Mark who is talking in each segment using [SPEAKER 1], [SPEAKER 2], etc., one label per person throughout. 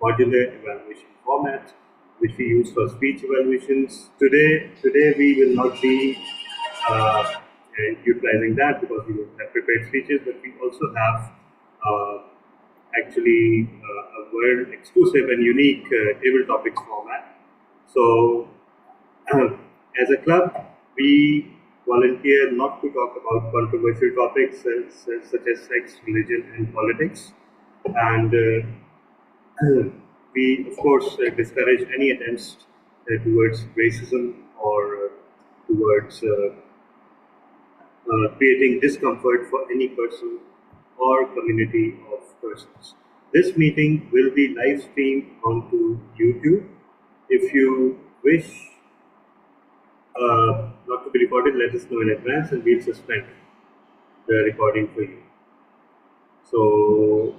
[SPEAKER 1] modular evaluation format, which we use for speech evaluations. Today we will not be utilizing that because we don't have prepared speeches, but we also have uh, a world exclusive and unique table topics format. So, as a club, we volunteer not to talk about controversial topics such as sex, religion, and politics. And we, of course, discourage any attempts towards racism or towards creating discomfort for any person or community of persons. This meeting will be live streamed onto YouTube. If you wish not to be recorded, let us know in advance and we'll suspend the recording for you. So,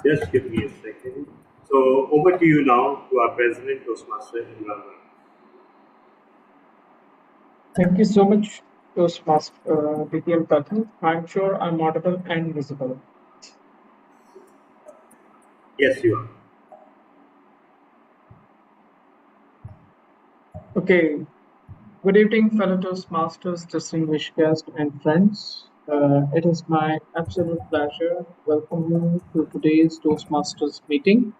[SPEAKER 1] just give me a second. So, over to you now to our President, Toastmaster Imran.
[SPEAKER 2] Thank you so much, Toastmaster BPM Pathan. I'm sure I'm audible and visible.
[SPEAKER 1] Yes, you are.
[SPEAKER 2] Okay. Good evening, fellow Toastmasters, distinguished guests, and friends. It is my absolute pleasure to welcome you to today's Toastmasters meeting.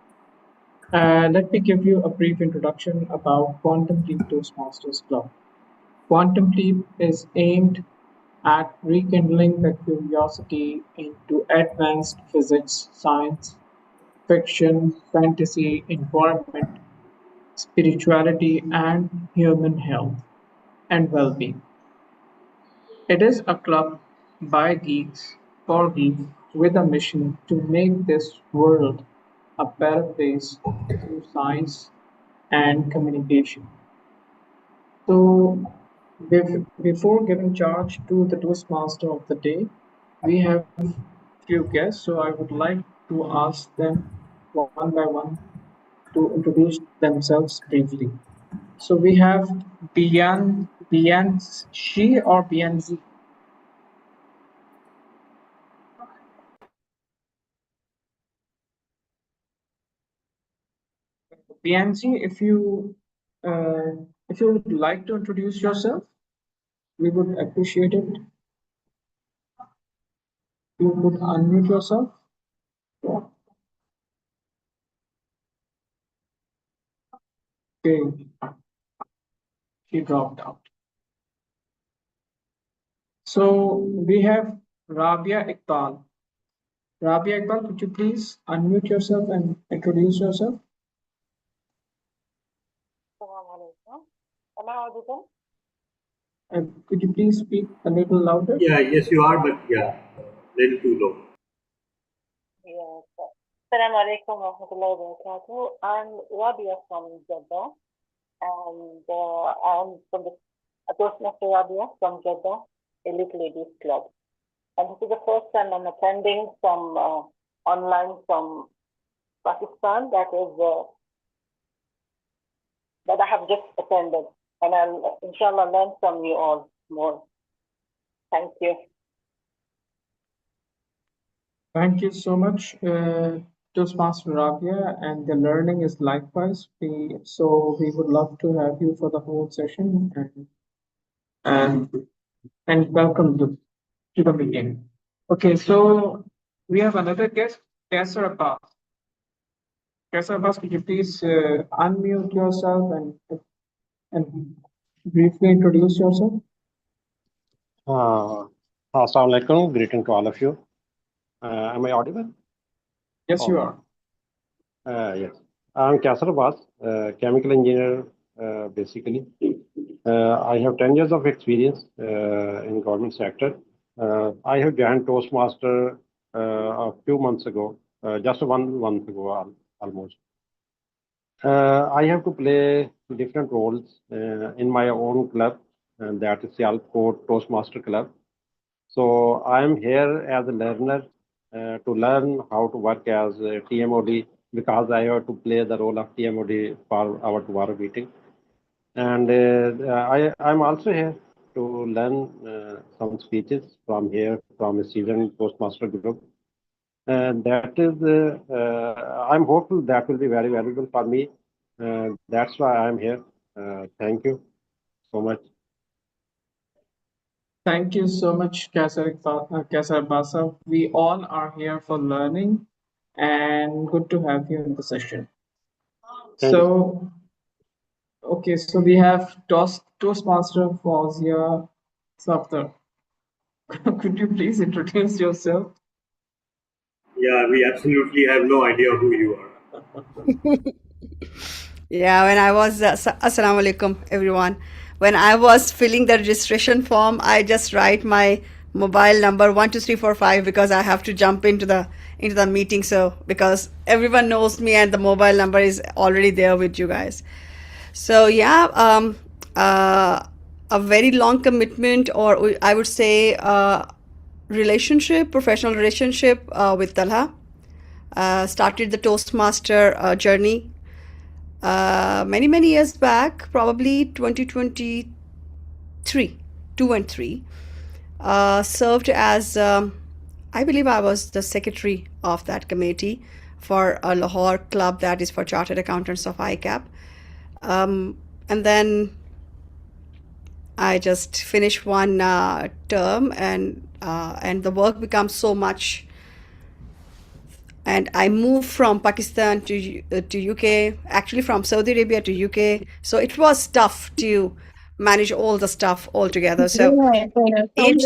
[SPEAKER 2] Let me give you a brief introduction about Quantum Leap Toastmasters Club. Quantum Leap is aimed at rekindling the curiosity into advanced physics, science, fiction, fantasy, environment, spirituality, and human health and well-being. It is a club by geeks for geeks with a mission to make this world a better place through science and communication. So, before giving charge to the Toastmaster of the day, we have few guests. So, I would like to ask them one by one to introduce themselves briefly. So, we have Bian or Bianzi. Bianzi, if you would like to introduce yourself, we would appreciate it. You could unmute yourself. Okay, she dropped out. So we have Rabia Iqbal. Rabia Iqbal, could you please unmute yourself and introduce yourself?
[SPEAKER 3] Am I audible?
[SPEAKER 2] Could you please speak a little louder?
[SPEAKER 1] Yeah, yes, you are, but yeah, little too low.
[SPEAKER 3] Yes. Assalamu alaikum wa rahmatullahi wa barakatuh. I'm Rabia from Jeddah, and I'm from the Toastmaster Rabia from Jeddah, Elite Ladies Club. And this is the first time I'm attending from online from Pakistan. That I have just attended, and I'll inshallah learn from you all more. Thank you.
[SPEAKER 2] Thank you so much, Toastmaster Rabia, and the learning is likewise. So we would love to have you for the whole session and welcome to the meeting. Okay, so we have another guest, Kaisar Abbas. Kaisar Abbas, could you please unmute yourself and briefly introduce yourself?
[SPEAKER 4] Assalamu alaikum. Greeting to all of you. Am I audible?
[SPEAKER 2] Yes, you are.
[SPEAKER 4] Yes. I'm Kaisar Abbas, chemical engineer, basically. I have 10 years of experience in government sector. I have joined Toastmaster a few months ago, just 1 month ago almost. I have to play different roles in my own club, and that is Sialkot Toastmaster Club. So I am here as a learner to learn how to work as a TMOD because I have to play the role of TMOD for our tomorrow meeting. And I'm also here to learn some speeches from a seasoned Toastmaster group. That is, I'm hopeful that will be very valuable for me. That's why I'm here. Thank you so much.
[SPEAKER 2] Thank you so much, Kaisar Basa. We all are here for learning and good to have you in the session.
[SPEAKER 4] Thank you.
[SPEAKER 2] So, okay, so we have Toastmaster Fawzia Safdar. Could you please introduce yourself?
[SPEAKER 1] Yeah, we absolutely have no idea who you are.
[SPEAKER 5] Yeah, when I was, Assalamu alaikum, everyone. When I was filling the registration form, I just write my mobile number 12345 because I have to jump into the meeting. So because everyone knows me and the mobile number is already there with you guys. So yeah, a very long commitment, or I would say, relationship, professional relationship with Talha. Started the Toastmaster journey many years back, probably 2023, 2 and 3. Served as, I believe I was the secretary of that committee for a Lahore club that is for chartered accountants of ICAP. And then I just finished one term, and the work becomes so much. And I moved from Pakistan to UK, actually from Saudi Arabia to UK. So it was tough to manage all the stuff all together. So in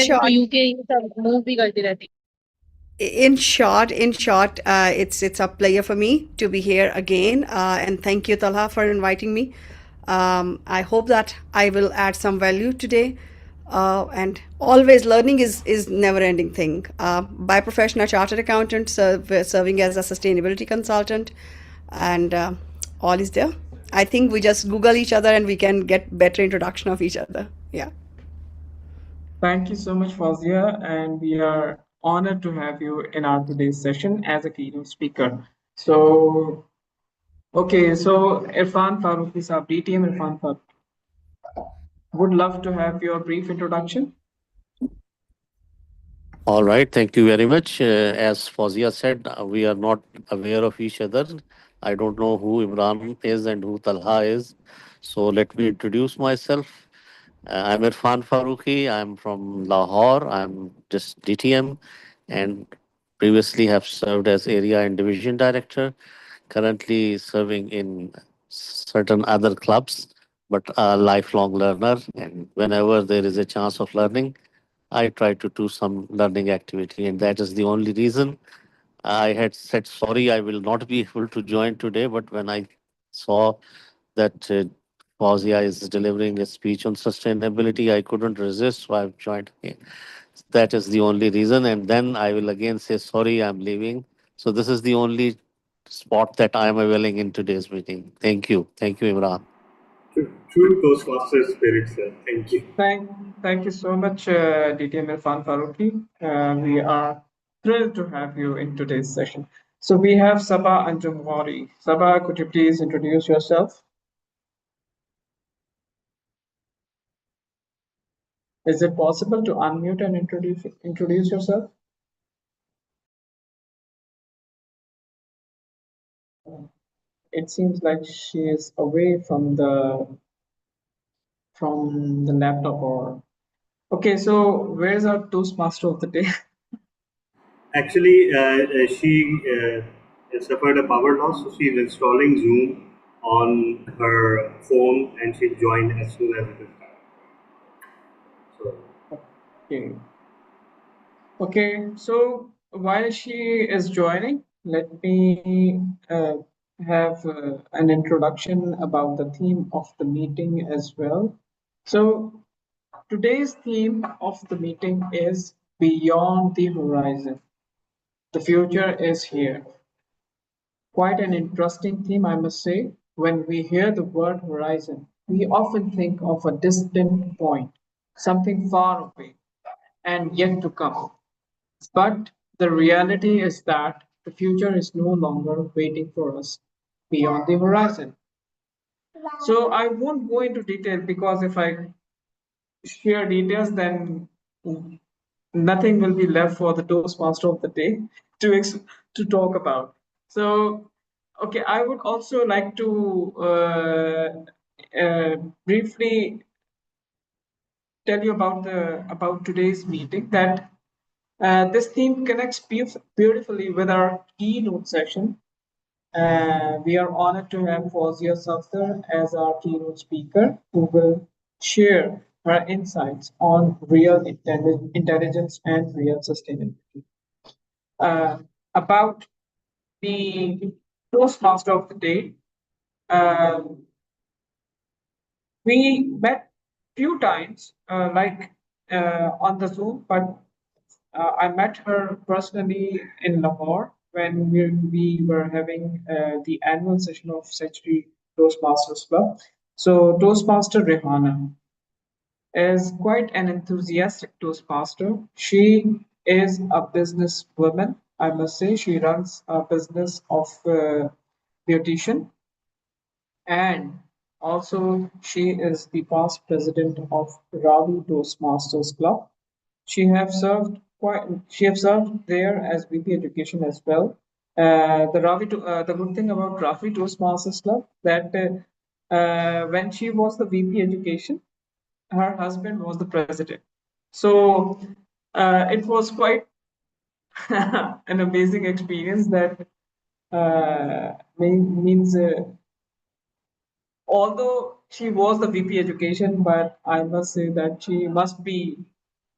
[SPEAKER 5] short, it's a pleasure for me to be here again. And thank you, Talha, for inviting me. I hope that I will add some value today. And always learning is never ending thing. By profession, a chartered accountant, serving as a sustainability consultant, and all is there. I think we just Google each other and we can get better introduction of each other. Yeah.
[SPEAKER 2] Thank you so much, Fawzia, and we are honored to have you in our today's session as a keynote speaker. So, okay, so Irfan Farooqi Saab, DTM Irfan Farooqi, would love to have your brief introduction.
[SPEAKER 6] All right, thank you very much. As Fazia said, we are not aware of each other. I don't know who Imran is and who Talha is. So let me introduce myself. I'm Irfan Farooqi. I'm from Lahore. I'm just DTM and previously have served as area and division director. Currently serving in certain other clubs, but a lifelong learner. And whenever there is a chance of learning, I try to do some learning activity, and that is the only reason I had said sorry. I will not be able to join today, but when I saw that Fausia is delivering a speech on sustainability, I couldn't resist, so I've joined. That is the only reason, and then I will again say sorry. I'm leaving. So this is the only spot that I am availing in today's meeting. Thank you, Imran.
[SPEAKER 1] True Toastmaster spirit, sir. Thank you.
[SPEAKER 2] Thank you so much, DTM Irfan Farooqi. We are thrilled to have you in today's session. So we have Sabah Anjum Ghori. Sabah, could you please introduce yourself? Is it possible to unmute and introduce yourself? It seems like she is away from the laptop or okay. So where's our Toastmaster of the day?
[SPEAKER 1] Actually, she suffered a power loss, so she's installing Zoom on her phone and she'll join as soon as it is done. So,
[SPEAKER 2] Okay. Okay, so while she is joining, let me have an introduction about the theme of the meeting as well. So today's theme of the meeting is Beyond the Horizon. The future is here. Quite an interesting theme, I must say. When we hear the word horizon, we often think of a distant point, something far away and yet to come. But the reality is that the future is no longer waiting for us beyond the horizon. So I won't go into detail because if I share details, then nothing will be left for the Toastmaster of the day. to talk about. So, okay, I would also like to briefly tell you about today's meeting, that this theme connects beautifully with our keynote session. We are honored to have Fawzia Safdar as our keynote speaker, who will share her insights on real intelligence and real sustainability. About the Toastmaster of the day, uh, we met few times, on the Zoom, but I met her personally in Lahore when we were having the annual session of Century Toastmasters Club. So Toastmaster Rehana is quite an enthusiastic Toastmaster. She is a businesswoman, I must say. She runs a business of beautician, and also she is the past president of Ravi Toastmasters Club. She have served there as VP Education as well. The good thing about Ravi Toastmasters Club, that when she was the VP Education, her husband was the president. So it was quite an amazing experience, that means although she was the VP Education, but I must say that she must be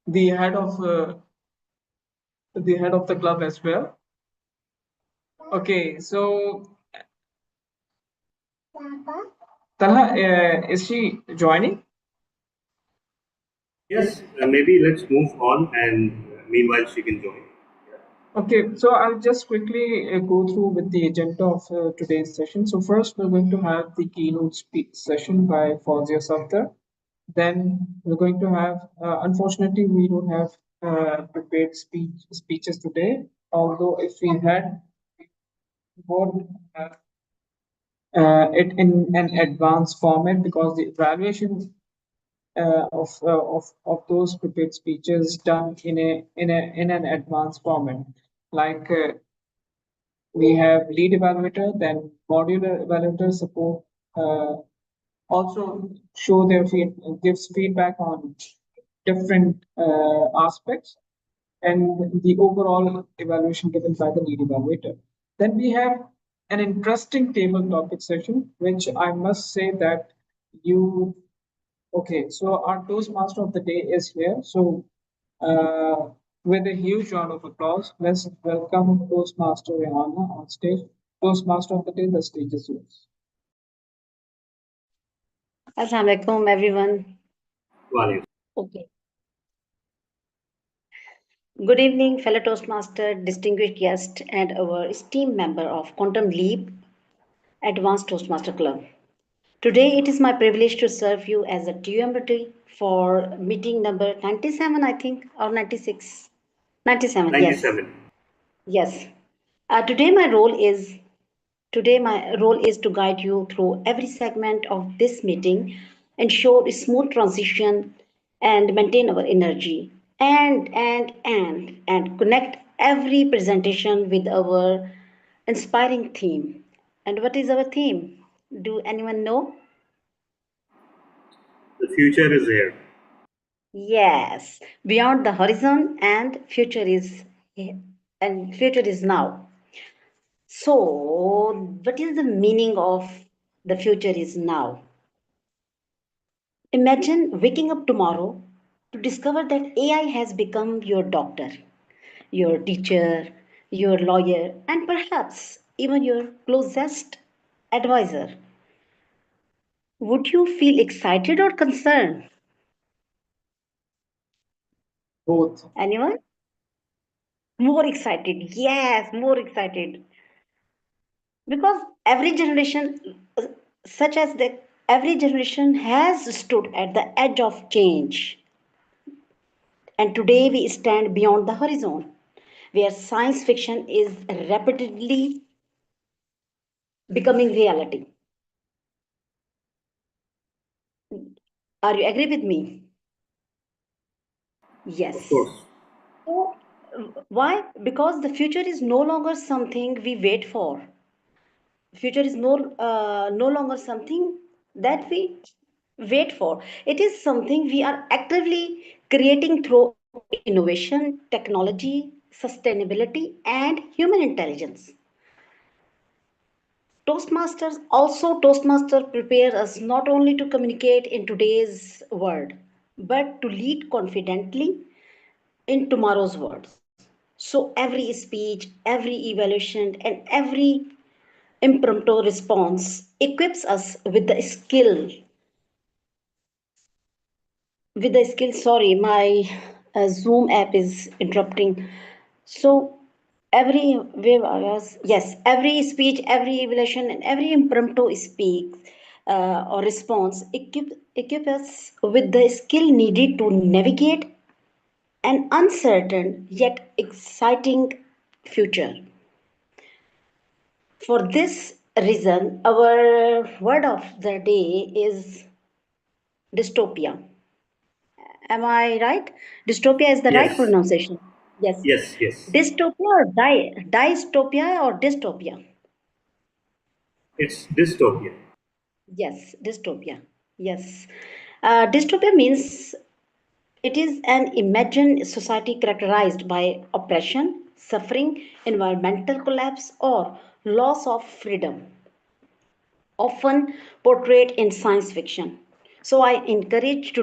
[SPEAKER 2] the head of the club as well. Okay, so Talha, is she joining?
[SPEAKER 1] Yes, maybe let's move on, and meanwhile she can join.
[SPEAKER 2] Okay, so I'll just quickly go through with the agenda of today's session. So first, we're going to have the keynote session by Fawzia Safdar. Then we're going to have, unfortunately, we don't have prepared speeches today. Although if we had, we would have it in an advanced format, because the evaluation of those prepared speeches done in an advanced format. Like we have lead evaluator, then modular evaluator support. Also show their gives feedback on different aspects, and the overall evaluation given by the lead evaluator. Then we have an interesting table topic session, which I must say that you okay. So our Toastmaster of the day is here. So with a huge round of applause, let's welcome Toastmaster Rihanna on stage. Toastmaster of the day, the stage is yours.
[SPEAKER 7] Assalamualaikum, everyone.
[SPEAKER 1] Vale.
[SPEAKER 7] Okay. Good evening, fellow Toastmaster, distinguished guest, and our esteemed member of Quantum Leap Advanced Toastmaster Club. Today, it is my privilege to serve you as a TMT for meeting number 97, I think, or 96. 97, yes.
[SPEAKER 1] 97.
[SPEAKER 7] Yes. Today, my role is to guide you through every segment of this meeting, ensure a smooth transition, and maintain our energy, and connect every presentation with our inspiring theme. And what is our theme? Do anyone know?
[SPEAKER 1] The future is here.
[SPEAKER 7] Yes, beyond the horizon, and future is now. So, what is the meaning of the future is now? Imagine waking up tomorrow to discover that AI has become your doctor, your teacher, your lawyer, and perhaps even your closest advisor. Would you feel excited or concerned?
[SPEAKER 2] Both.
[SPEAKER 7] Anyone? More excited. Yes, more excited. Because such as every generation has stood at the edge of change. And today we stand beyond the horizon, where science fiction is rapidly becoming reality. Are you agree with me?
[SPEAKER 1] Of
[SPEAKER 7] Yes.
[SPEAKER 1] course.
[SPEAKER 7] So Why? Because the future is no longer something we wait for. Future is no longer something that we wait for. It is something we are actively creating through innovation, technology, sustainability, and human intelligence. Toastmaster prepares us not only to communicate in today's world, but to lead confidently in tomorrow's words. So every speech, every evaluation, and every impromptu response equips us with the skill. Sorry, my Zoom app is interrupting. So every where I was, yes, every speech, every evaluation, and every impromptu speak or response equip us with the skill needed to navigate an uncertain yet exciting future. For this reason, our word of the day is dystopia. Am I right? Dystopia is the right
[SPEAKER 1] Yes,
[SPEAKER 7] pronunciation. Yes.
[SPEAKER 1] yes, yes.
[SPEAKER 7] Dystopia or dystopia or dystopia?
[SPEAKER 1] It's dystopia.
[SPEAKER 7] Yes, dystopia. Yes. Dystopia means it is an imagined society characterized by oppression, suffering, environmental collapse, or loss of freedom, often portrayed in science fiction. So I encourage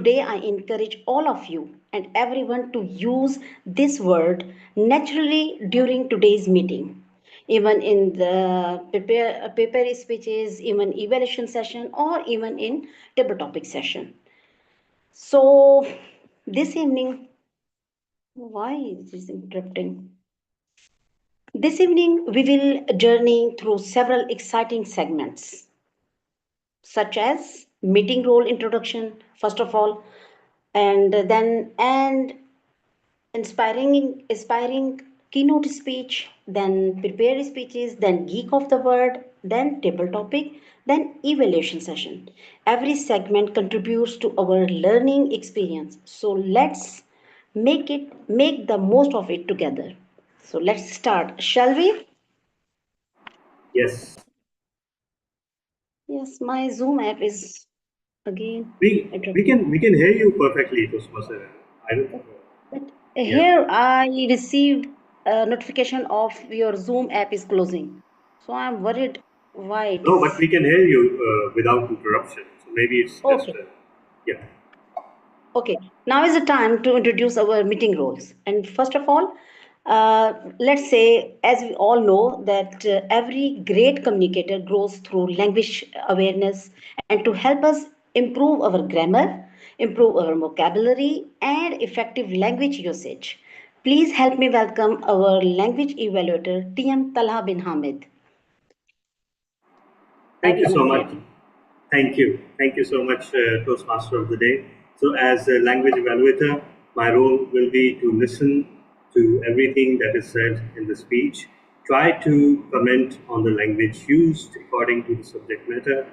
[SPEAKER 7] all of you and everyone to use this word naturally during today's meeting. Even in the paper speeches, even evaluation session, or even in table topic session. So this evening, why is this interrupting? This evening, we will journey through several exciting segments such as meeting role introduction first of all, and inspiring keynote speech, then prepared speeches, then geek of the word, then table topic, then evaluation session. Every segment contributes to our learning experience, so let's make the most of it together. So let's start, shall we?
[SPEAKER 1] Yes.
[SPEAKER 7] Yes, my Zoom app is again
[SPEAKER 1] We
[SPEAKER 7] interrupting.
[SPEAKER 1] can hear you perfectly, Toastmaster. I don't.
[SPEAKER 7] But
[SPEAKER 1] Yeah.
[SPEAKER 7] here I received a notification of your Zoom app is closing. So I'm worried why it
[SPEAKER 1] No, but
[SPEAKER 7] is.
[SPEAKER 1] we can hear you without interruption. So maybe it's just
[SPEAKER 7] Okay,
[SPEAKER 1] yeah.
[SPEAKER 7] okay. Now is the time to introduce our meeting roles. And first of all, let's say, as we all know, that every great communicator grows through language awareness, and to help us improve our grammar, improve our vocabulary, and effective language usage. Please help me welcome our language evaluator, TM Talha bin Hamid.
[SPEAKER 1] Thank you
[SPEAKER 7] Have
[SPEAKER 1] so
[SPEAKER 7] you
[SPEAKER 1] much.
[SPEAKER 7] on, TM?
[SPEAKER 1] Thank you. Thank you so much, Toastmaster of the Day. So, as a language evaluator, my role will be to listen to everything that is said in the speech, try to comment on the language used according to the subject matter.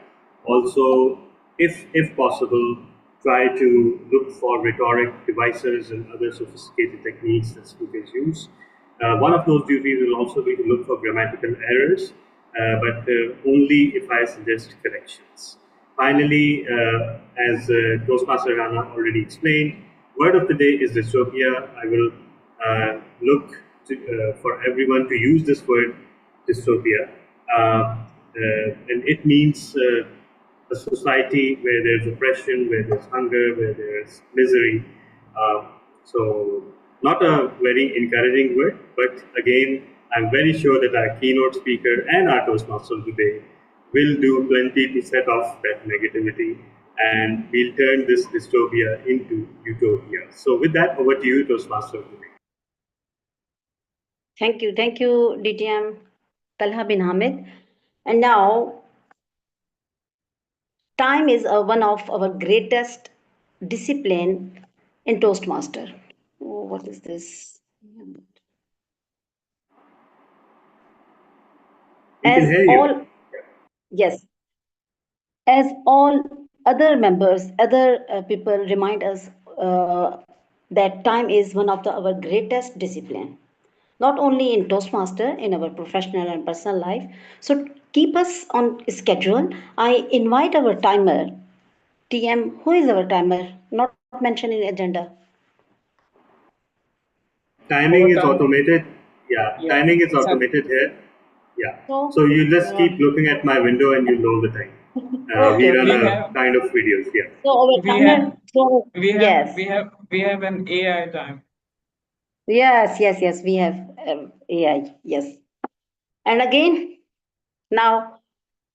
[SPEAKER 1] Also, if possible, try to look for rhetoric devices and other sophisticated techniques that speakers use. One of those duties will also be to look for grammatical errors, but only if I suggest corrections. Finally, as Toastmaster Rana already explained, word of the day is dystopia. I will look for everyone to use this word dystopia, and it means a society where there's oppression, where there's hunger, where there's misery. Uh, so, not a very encouraging word, but again, I'm very sure that our keynote speaker and our Toastmaster today will do plenty to set off that negativity, and we'll turn this dystopia into utopia. So, with that, over to you, Toastmaster today.
[SPEAKER 7] Thank you, DTM Talha bin Hamid. And now, time is one of our greatest discipline in Toastmaster. Oh, what is this?
[SPEAKER 1] We can
[SPEAKER 7] As
[SPEAKER 1] hear you.
[SPEAKER 7] all, yes, as all other members, other people remind us that time is one of our greatest discipline. not only in Toastmaster, in our professional and personal life. So keep us on schedule. I invite our timer, TM. Who is our timer? Not mentioned in agenda.
[SPEAKER 1] Timing
[SPEAKER 2] Our
[SPEAKER 1] is
[SPEAKER 2] time,
[SPEAKER 1] automated. Yeah,
[SPEAKER 2] yeah,
[SPEAKER 1] timing is
[SPEAKER 2] it's at
[SPEAKER 1] automated here. Yeah.
[SPEAKER 7] So,
[SPEAKER 1] So you just
[SPEAKER 7] uh,
[SPEAKER 1] keep looking at my window and you know the time.
[SPEAKER 7] okay,
[SPEAKER 1] We run
[SPEAKER 2] we
[SPEAKER 7] okay.
[SPEAKER 1] a
[SPEAKER 2] have
[SPEAKER 1] kind of videos. Yeah.
[SPEAKER 7] So our
[SPEAKER 2] we have
[SPEAKER 7] timer. So
[SPEAKER 2] we have
[SPEAKER 7] yes,
[SPEAKER 2] we have we have an AI time.
[SPEAKER 7] yes. We have AI. Yes. And again, now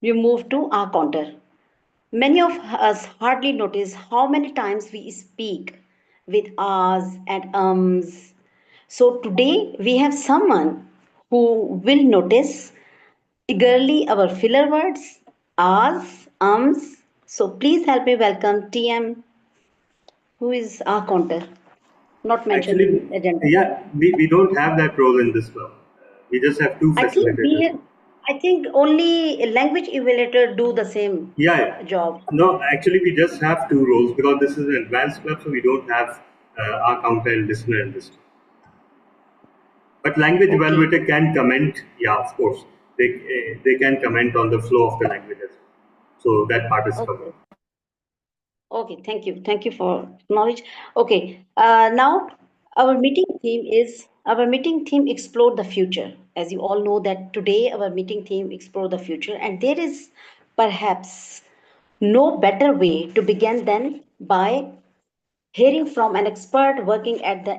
[SPEAKER 7] we move to our counter. Many of us hardly notice how many times we speak with ahs and ums. So today we have someone who will notice eagerly our filler words, ahs, ums. So please help me welcome TM, who is our counter, not mentioned
[SPEAKER 1] Actually,
[SPEAKER 7] in agenda.
[SPEAKER 1] yeah, we don't have that role in this club. We just have two
[SPEAKER 7] I think
[SPEAKER 1] facilitators.
[SPEAKER 7] we, I think only language evaluator do the same
[SPEAKER 1] Yeah, yeah.
[SPEAKER 7] job.
[SPEAKER 1] No, actually, we just have two roles because this is an advanced club, so we don't have our counter and listener in this. But language
[SPEAKER 7] Okay.
[SPEAKER 1] evaluator can comment. Yeah, of course, they can comment on the flow of the language as well. So that part is covered.
[SPEAKER 7] Okay. Okay. Thank you. Thank you for knowledge. Okay. Now our meeting theme explore the future. As you all know that today our meeting theme explore the future, and there is perhaps no better way to begin than by hearing from an expert working at the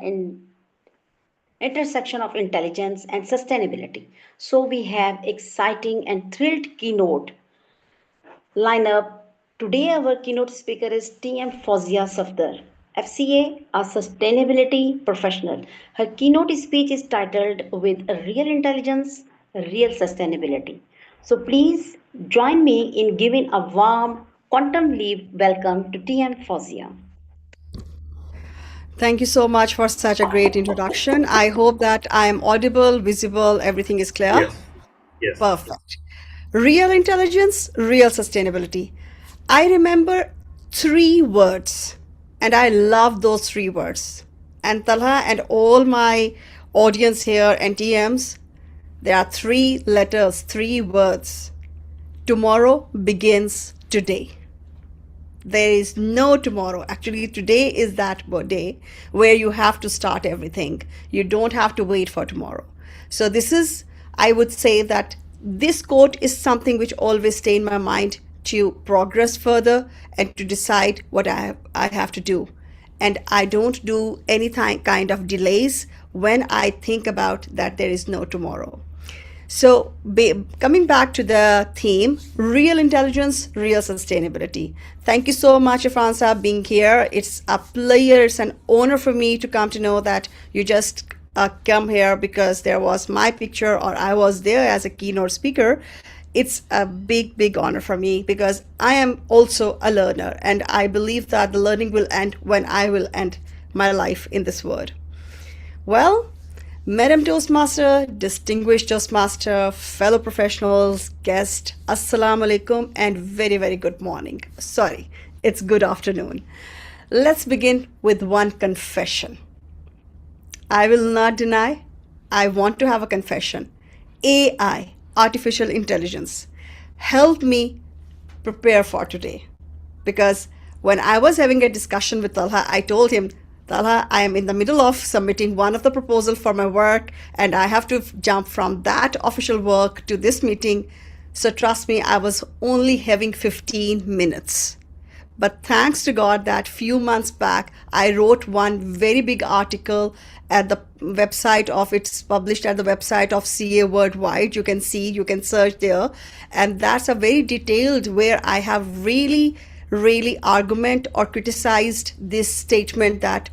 [SPEAKER 7] intersection of intelligence and sustainability. So we have exciting and thrilled keynote lineup. Today our keynote speaker is TM Fozia Safdar, FCA, a sustainability professional. Her keynote speech is titled with real intelligence, real sustainability. So please join me in giving a warm quantum leap welcome to TM Fozia.
[SPEAKER 5] Thank you so much for such a great introduction. I hope that I am audible, visible, everything is clear.
[SPEAKER 1] Yes, yes.
[SPEAKER 5] Perfect. Real intelligence, real sustainability. I remember three words, and I love those three words. And Talha and all my audience here and TMs, there are three letters, three words. Tomorrow begins today. There is no tomorrow. Actually, today is that day where you have to start everything. You don't have to wait for tomorrow. So this is, I would say that this quote is something which always stay in my mind to progress further and to decide what I have to do. And I don't do any kind of delays when I think about that there is no tomorrow. So, coming back to the theme, real intelligence, real sustainability. Thank you so much, Afransa, being here. It's a pleasure, it's an honor for me to come to know that you just come here because there was my picture or I was there as a keynote speaker. It's a big, big honor for me because I am also a learner and I believe that the learning will end when I will end my life in this world. Well, Madam Toastmaster, distinguished Toastmaster, fellow professionals, guests, Assalamu alaikum, and very, very good morning. Sorry, it's good afternoon. Let's begin with one confession. I will not deny, I want to have a confession. AI, artificial intelligence, help me prepare for today. Because when I was having a discussion with Talha, I told him, Talha, I am in the middle of submitting one of the proposal for my work and I have to jump from that official work to this meeting. So trust me, I was only having 15 minutes. But thanks to God that few months back, I wrote one very big article at the website of, it's published at the website of CA Worldwide. You can see, you can search there. And that's a very detailed where I have really argument or criticized this statement that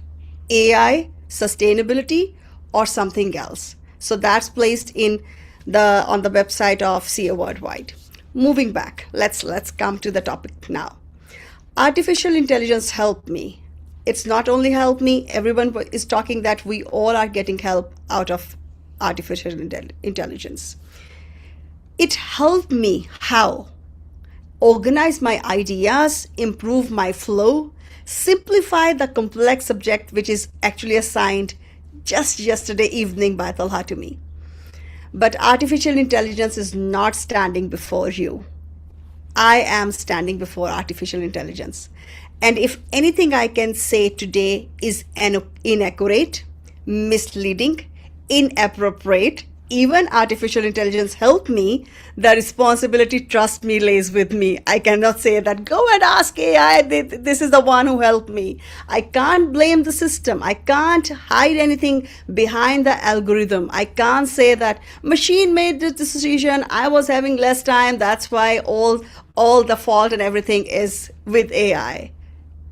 [SPEAKER 5] AI, sustainability, or something else. So that's placed in the on the website of CA Worldwide. Moving back, let's come to the topic now. Artificial intelligence helped me. It's not only helped me, everyone is talking that we all are getting help out of artificial intelligence. It helped me how? Organize my ideas, improve my flow, simplify the complex subject which is actually assigned just yesterday evening by Talha to me. But artificial intelligence is not standing before you. I am standing before artificial intelligence. And if anything I can say today is inaccurate, misleading, inappropriate, even artificial intelligence help me, the responsibility, trust me, lays with me. I cannot say that, go and ask AI, this is the one who helped me. I can't blame the system. I can't hide anything behind the algorithm. I can't say that machine made this decision, I was having less time, that's why all the fault and everything is with AI.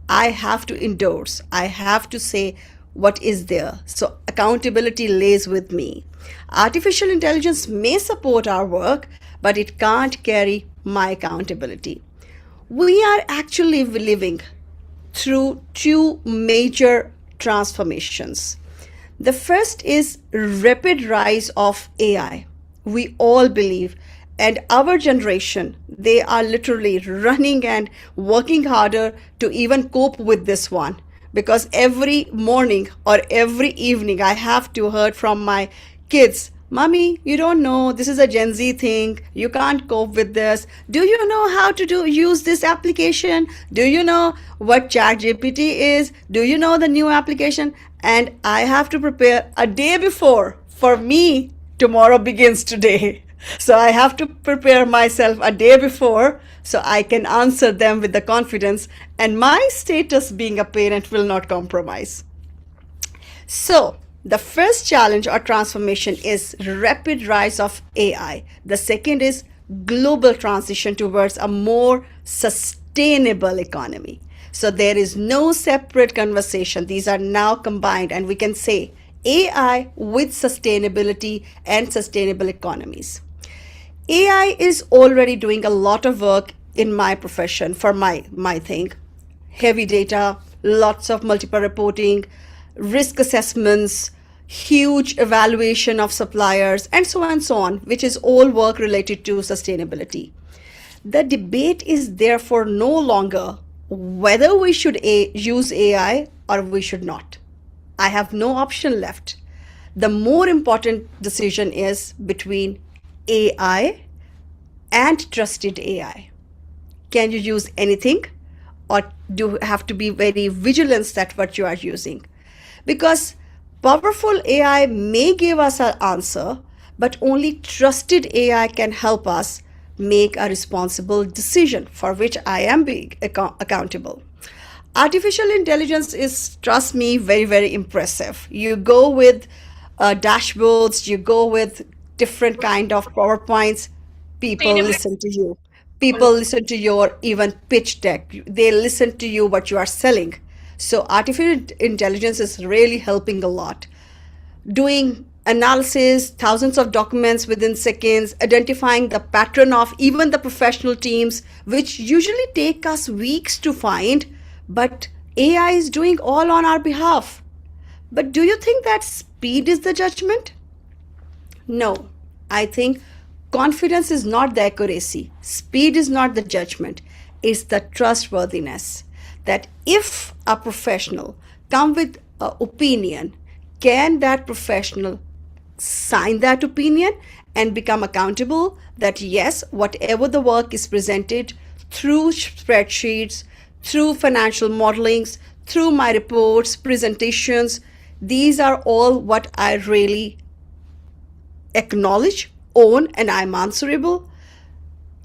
[SPEAKER 5] I have to endorse. I have to say what is there. So accountability lays with me. Artificial intelligence may support our work, but it can't carry my accountability. We are actually living through two major transformations. The first is rapid rise of AI. We all believe, and our generation, they are literally running and working harder to even cope with this one, because every morning or every evening I have to hear from my kids, Mommy, you don't know, this is a Gen Z thing, you can't cope with this. Do you know how to use this application? Do you know what ChatGPT is? Do you know the new application? And I have to prepare a day before. For me, tomorrow begins today. So I have to prepare myself a day before so I can answer them with the confidence, and my status being a parent will not compromise. So the first challenge or transformation is rapid rise of AI. The second is global transition towards a more sustainable economy. So there is no separate conversation. These are now combined, and we can say AI with sustainability and sustainable economies. AI is already doing a lot of work in my profession for my thing. Heavy data, lots of multiple reporting, risk assessments, huge evaluation of suppliers, and so on, which is all work related to sustainability. The debate is therefore no longer whether we should use AI or we should not. I have no option left. The more important decision is between AI and trusted AI. Can you use anything, or do you have to be very vigilant that what you are using? Because powerful AI may give us an answer, but only trusted AI can help us make a responsible decision for which I am being accountable. Artificial intelligence is, trust me, very, very impressive. You go with dashboards, you go with different kind of PowerPoints, people listen to you. People listen to your even pitch deck. They listen to you what you are selling. So artificial intelligence is really helping a lot. Doing analysis, thousands of documents within seconds, identifying the pattern of even the professional teams, which usually take us weeks to find, but AI is doing all on our behalf. But do you think that speed is the judgment? No, I think confidence is not the accuracy. Speed is not the judgment. It's the trustworthiness. That if a professional come with an opinion, can that professional sign that opinion and become accountable that yes, whatever the work is presented through spreadsheets, through financial modelings, through my reports, presentations, these are all what I really acknowledge, own, and I'm answerable.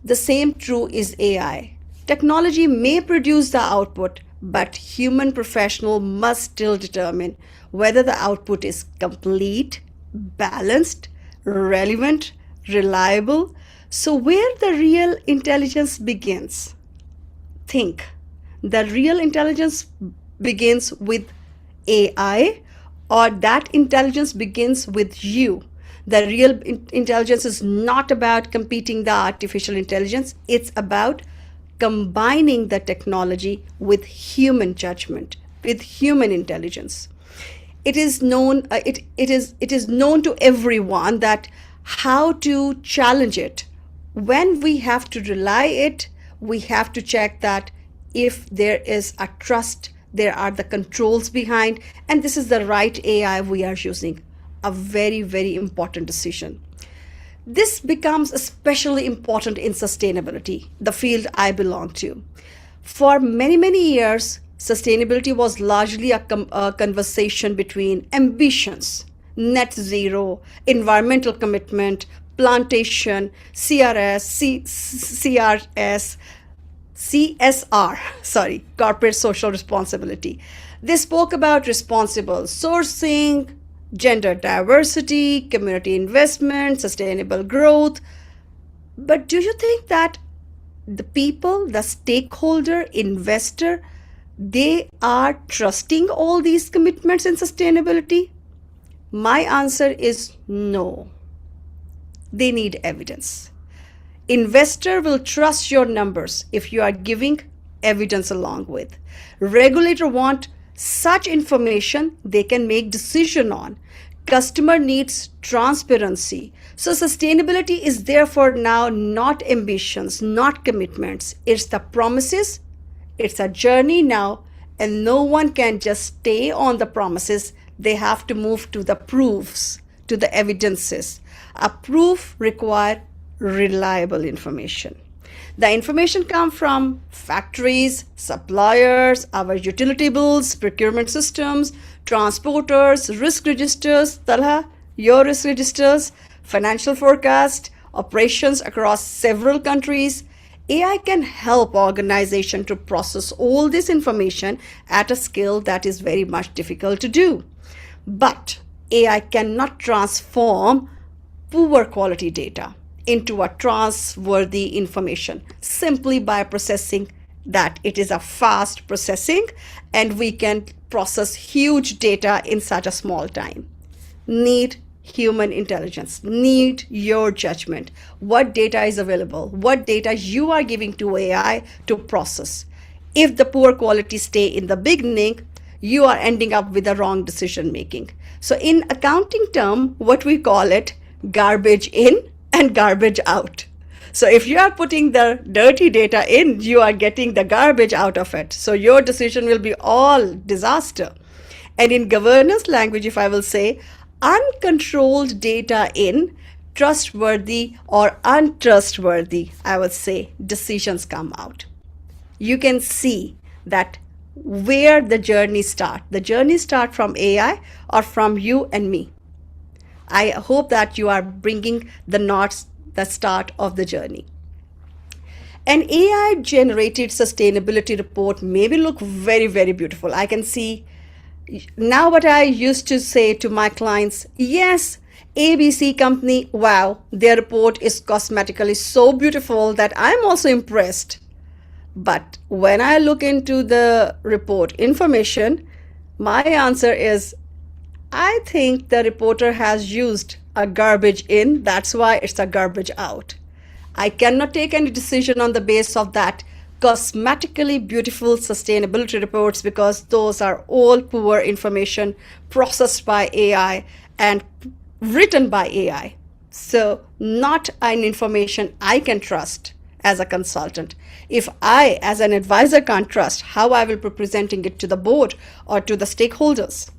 [SPEAKER 5] The same true is AI. Technology may produce the output, but human professional must still determine whether the output is complete, balanced, relevant, reliable. So where the real intelligence begins? Think. The real intelligence begins with AI, or that intelligence begins with you. The real intelligence is not about competing the artificial intelligence. It's about combining the technology with human judgment, with human intelligence. It is known. It is known to everyone that how to challenge it. When we have to rely it, we have to check that if there is a trust there are the controls behind, and this is the right AI we are using. A very, very important decision. This becomes especially important in sustainability, the field I belong to. For many, many years, sustainability was largely a conversation between ambitions, net zero, environmental commitment, plantation, CSR, sorry, corporate social responsibility. They spoke about responsible sourcing, gender diversity, community investment, sustainable growth. But do you think that the people, the stakeholder, investor, they are trusting all these commitments in sustainability? My answer is no. They need evidence. Investor will trust your numbers if you are giving evidence along with. Regulator want such information they can make decision on. Customer needs transparency. So sustainability is therefore now not ambitions, not commitments. It's the promises. It's a journey now, and no one can just stay on the promises. They have to move to the proofs, to the evidences. A proof requires reliable information. The information comes from factories, suppliers, our utility bills, procurement systems, transporters, risk registers, Talha, your risk registers, financial forecast, operations across several countries. AI can help organization to process all this information at a scale that is very much difficult to do. But AI cannot transform poor quality data into a trustworthy information simply by processing that. It is a fast processing, and we can process huge data in such a small time. Need human intelligence, need your judgment. What data is available? What data you are giving to AI to process? If the poor quality stay in the beginning, you are ending up with the wrong decision making. So in accounting term, what we call it, garbage in and garbage out. So if you are putting the dirty data in, you are getting the garbage out of it. So your decision will be all disaster. And in governance language, if I will say, uncontrolled data in, trustworthy or untrustworthy, I would say, decisions come out. You can see that where the journey start. The journey start from AI or from you and me. I hope that you are bringing the knots, the start of the journey. An AI generated sustainability report maybe look very, very beautiful. I can see now what I used to say to my clients, yes, ABC company, wow, their report is cosmetically so beautiful that I'm also impressed. But when I look into the report information, my answer is, I think the reporter has used a garbage in, that's why it's a garbage out. I cannot take any decision on the basis of that cosmetically beautiful sustainability reports, because those are all poor information processed by AI and written by AI. So not an information I can trust as a consultant. If I, as an advisor, can't trust, how I will be presenting it to the board or to the stakeholders?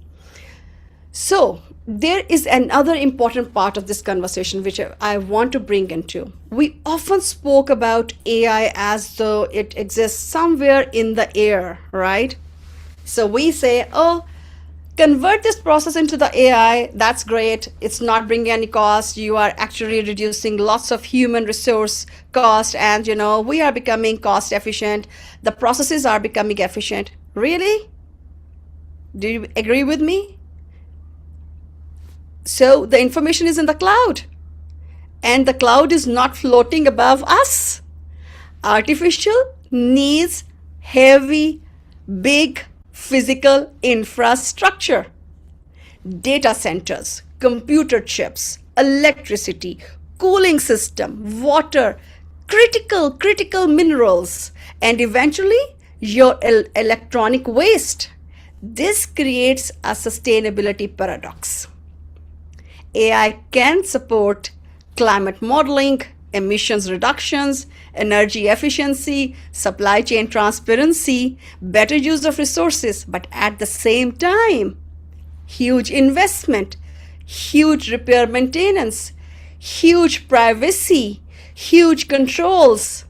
[SPEAKER 5] So there is another important part of this conversation which I want to bring into. We often spoke about AI as though it exists somewhere in the air, right? So we say, oh, convert this process into the AI, that's great. It's not bringing any cost. You are actually reducing lots of human resource cost, and we are becoming cost efficient. The processes are becoming efficient. Really? Do you agree with me? So the information is in the cloud, and the cloud is not floating above us. Artificial needs heavy, big physical infrastructure, data centers, computer chips, electricity, cooling system, water, critical minerals, and eventually your electronic waste. This creates a sustainability paradox. AI can support climate modeling, emissions reductions, energy efficiency, supply chain transparency, better use of resources, but at the same time, huge investment, huge repair maintenance, huge privacy, huge controls,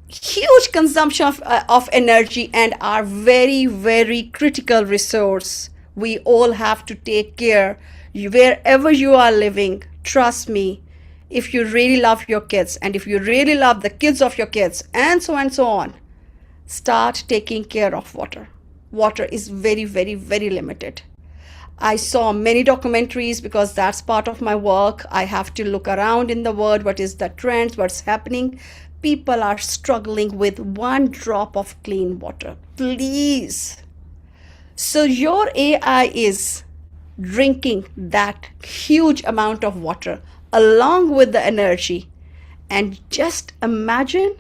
[SPEAKER 5] huge consumption of energy, and our very, very critical resource. We all have to take care wherever you are living. Trust me, if you really love your kids and if you really love the kids of your kids and so on, start taking care of water. Water is very, very, very limited. I saw many documentaries because that's part of my work. I have to look around in the world, what is the trends, what's happening. People are struggling with one drop of clean water. Please. So your AI is drinking that huge amount of water along with the energy. And just imagine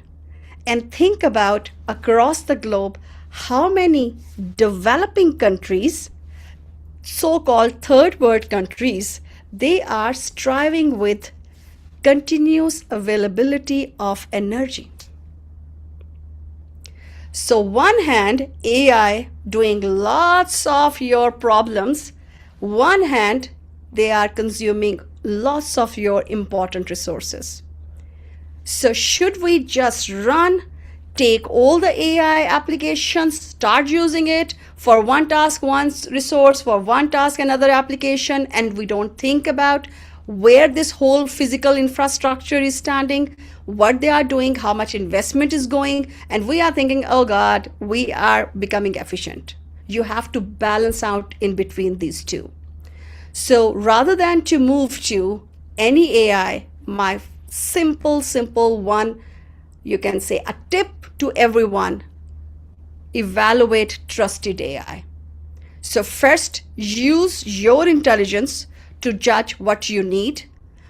[SPEAKER 5] and think about across the globe how many developing countries, so-called third world countries, they are striving with continuous availability of energy. So one hand, AI doing lots of your problems, one hand, they are consuming lots of your important resources. So should we just run, take all the AI applications, start using it for one task, one resource, for one task, another application, and we don't think about where this whole physical infrastructure is standing, what they are doing, how much investment is going, and we are thinking, oh God, we are becoming efficient. You have to balance out in between these two. So rather than to move to any AI, my simple one, you can say a tip to everyone, evaluate trusted AI. So first, use your intelligence to judge what you need,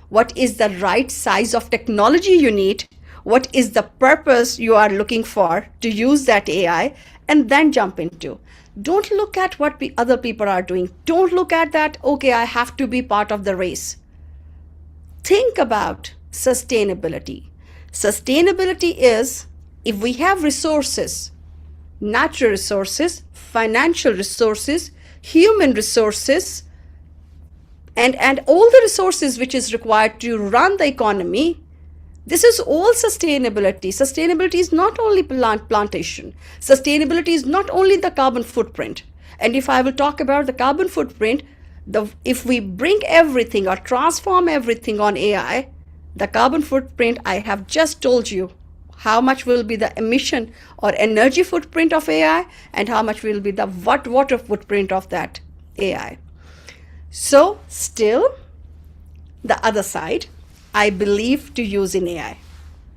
[SPEAKER 5] what is the right size of technology you need, what is the purpose you are looking for to use that AI, and then jump into. Don't look at what other people are doing. Don't look at that, okay, I have to be part of the race. Think about sustainability. Sustainability is if we have resources, natural resources, financial resources, human resources, and all the resources which is required to run the economy, this is all sustainability. Sustainability is not only plantation. Sustainability is not only the carbon footprint. And if I will talk about the carbon footprint, if we bring everything or transform everything on AI, the carbon footprint, I have just told you how much will be the emission or energy footprint of AI and how much will be the water footprint of that AI. So still, the other side, I believe to use in AI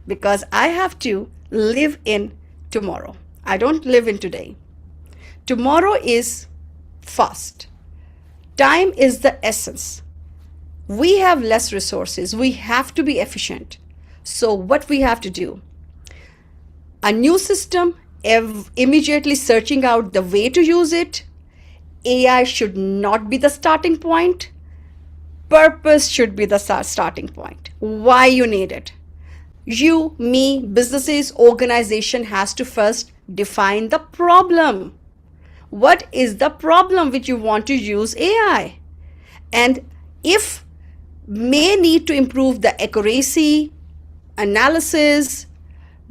[SPEAKER 5] because I have to live in tomorrow. I don't live in today. Tomorrow is fast. Time is the essence. We have less resources. We have to be efficient. So what we have to do? A new system, immediately searching out the way to use it. AI should not be the starting point. Purpose should be the starting point. Why you need it? You, me, businesses, organization has to first define the problem. What is the problem which you want to use AI? And if may need to improve the accuracy, analysis,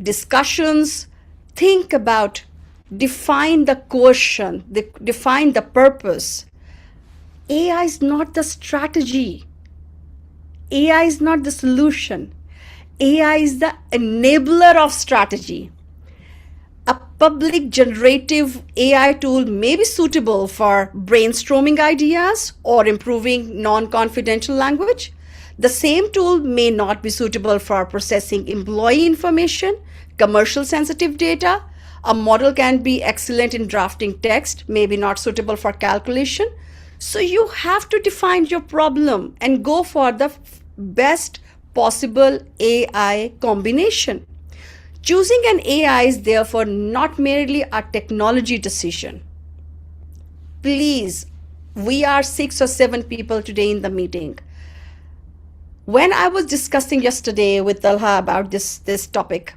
[SPEAKER 5] discussions, think about, define the question, define the purpose. AI is not the strategy. AI is not the solution. AI is the enabler of strategy. A public generative AI tool may be suitable for brainstorming ideas or improving non-confidential language. The same tool may not be suitable for processing employee information, commercial sensitive data. A model can be excellent in drafting text, maybe not suitable for calculation. So you have to define your problem and go for the best possible AI combination. Choosing an AI is therefore not merely a technology decision. Please, we are 6 or 7 people today in the meeting. When I was discussing yesterday with Talha about this topic,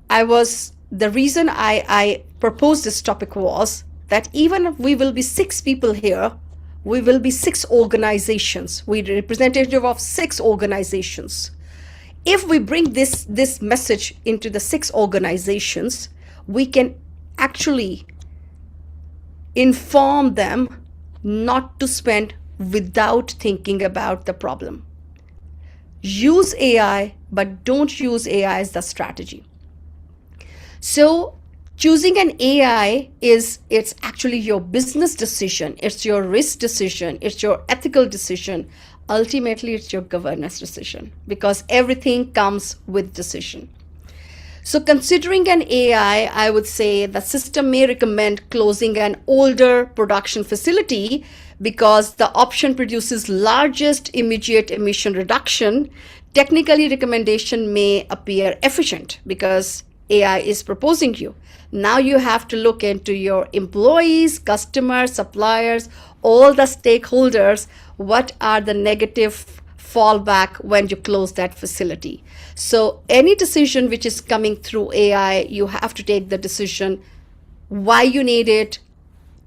[SPEAKER 5] the reason I proposed this topic was that even if we will be 6 people here, we will be 6 organizations. We're representative of 6 organizations. If we bring this message into the 6 organizations, we can actually inform them not to spend without thinking about the problem. Use AI, but don't use AI as the strategy. So choosing an AI it's actually your business decision, it's your risk decision, it's your ethical decision. Ultimately, it's your governance decision because everything comes with decision. So considering an AI, I would say the system may recommend closing an older production facility because the option produces largest immediate emission reduction. Technically, recommendation may appear efficient because AI is proposing you. Now you have to look into your employees, customers, suppliers, all the stakeholders. What are the negative fallback when you close that facility? So any decision which is coming through AI, you have to take the decision why you need it,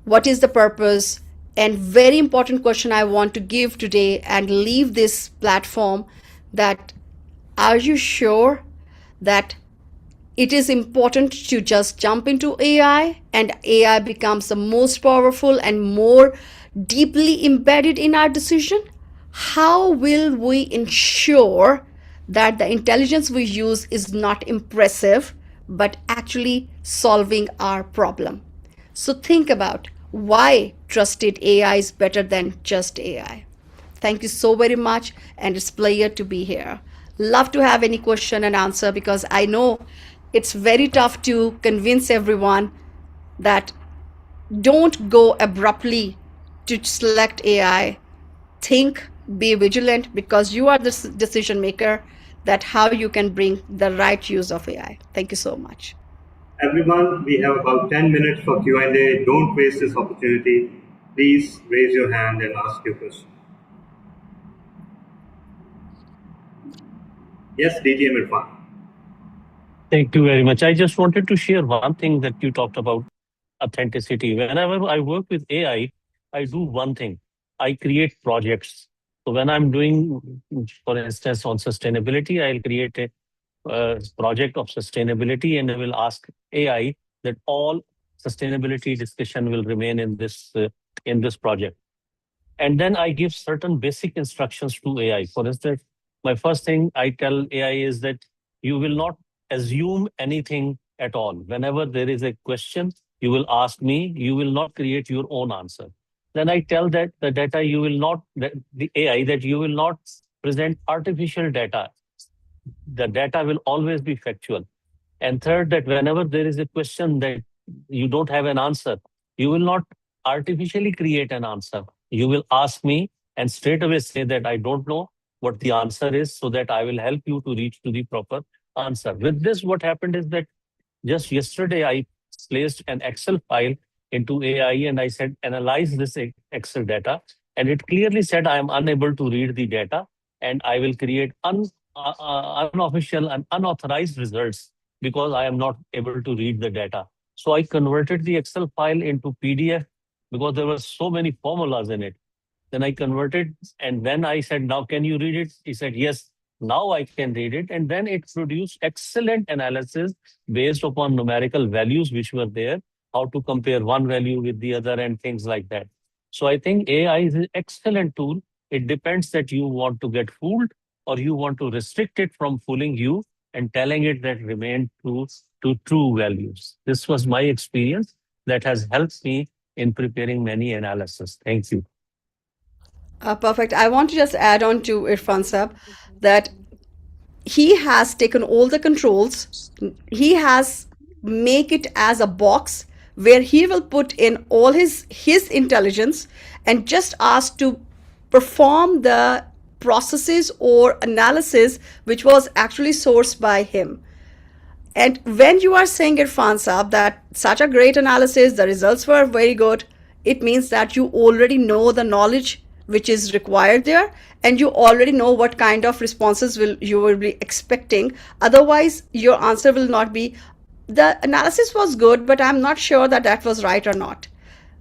[SPEAKER 5] what is the purpose, and very important question I want to give today and leave this platform, that are you sure that it is important to just jump into AI and AI becomes the most powerful and more deeply embedded in our decision? How will we ensure that the intelligence we use is not impressive but actually solving our problem? So think about why trusted AI is better than just AI. Thank you so very much, and it's a pleasure to be here. Love to have any question and answer because I know it's very tough to convince everyone that don't go abruptly to select AI. Think, be vigilant because you are the decision maker, that how you can bring the right use of AI. Thank you so much.
[SPEAKER 1] Everyone, we have about 10 minutes for Q&A. Don't waste this opportunity. Please raise your hand and ask your question. Yes, DTM Irfan.
[SPEAKER 8] Thank you very much. I just wanted to share one thing that you talked about, authenticity. Whenever I work with AI, I do one thing. I create projects. So when I'm doing, for instance, on sustainability, I'll create a project of sustainability and I will ask AI that all sustainability discussion will remain in this project. And then I give certain basic instructions to AI. For instance, my first thing I tell AI is that you will not assume anything at all. Whenever there is a question, you will ask me, you will not create your own answer. Then I tell that the data you will not, the AI, that you will not present artificial data. The data will always be factual. And third, that whenever there is a question that you don't have an answer, you will not artificially create an answer. You will ask me and straight away say that I don't know what the answer is, so that I will help you to reach to the proper answer. With this, what happened is that just yesterday, I placed an Excel file into AI and I said, analyze this Excel data. And it clearly said I am unable to read the data and I will create unofficial and unauthorized results because I am not able to read the data. So I converted the Excel file into PDF because there were so many formulas in it. Then I converted, and when I said, now can you read it? He said, yes, now I can read it. And then it produced excellent analysis based upon numerical values which were there, how to compare one value with the other and things like that. So I think AI is an excellent tool. It depends that you want to get fooled or you want to restrict it from fooling you and telling it that remain true to true values. This was my experience that has helped me in preparing many analysis. Thank you.
[SPEAKER 5] Perfect. I want to just add on to Irfan Sab that he has taken all the controls. He has make it as a box where he will put in all his intelligence and just ask to perform the processes or analysis which was actually sourced by him. And when you are saying, Irfan Saab, that such a great analysis, the results were very good, it means that you already know the knowledge which is required there, and you already know what kind of responses you will be expecting. Otherwise, your answer will not be, the analysis was good, but I'm not sure that that was right or not.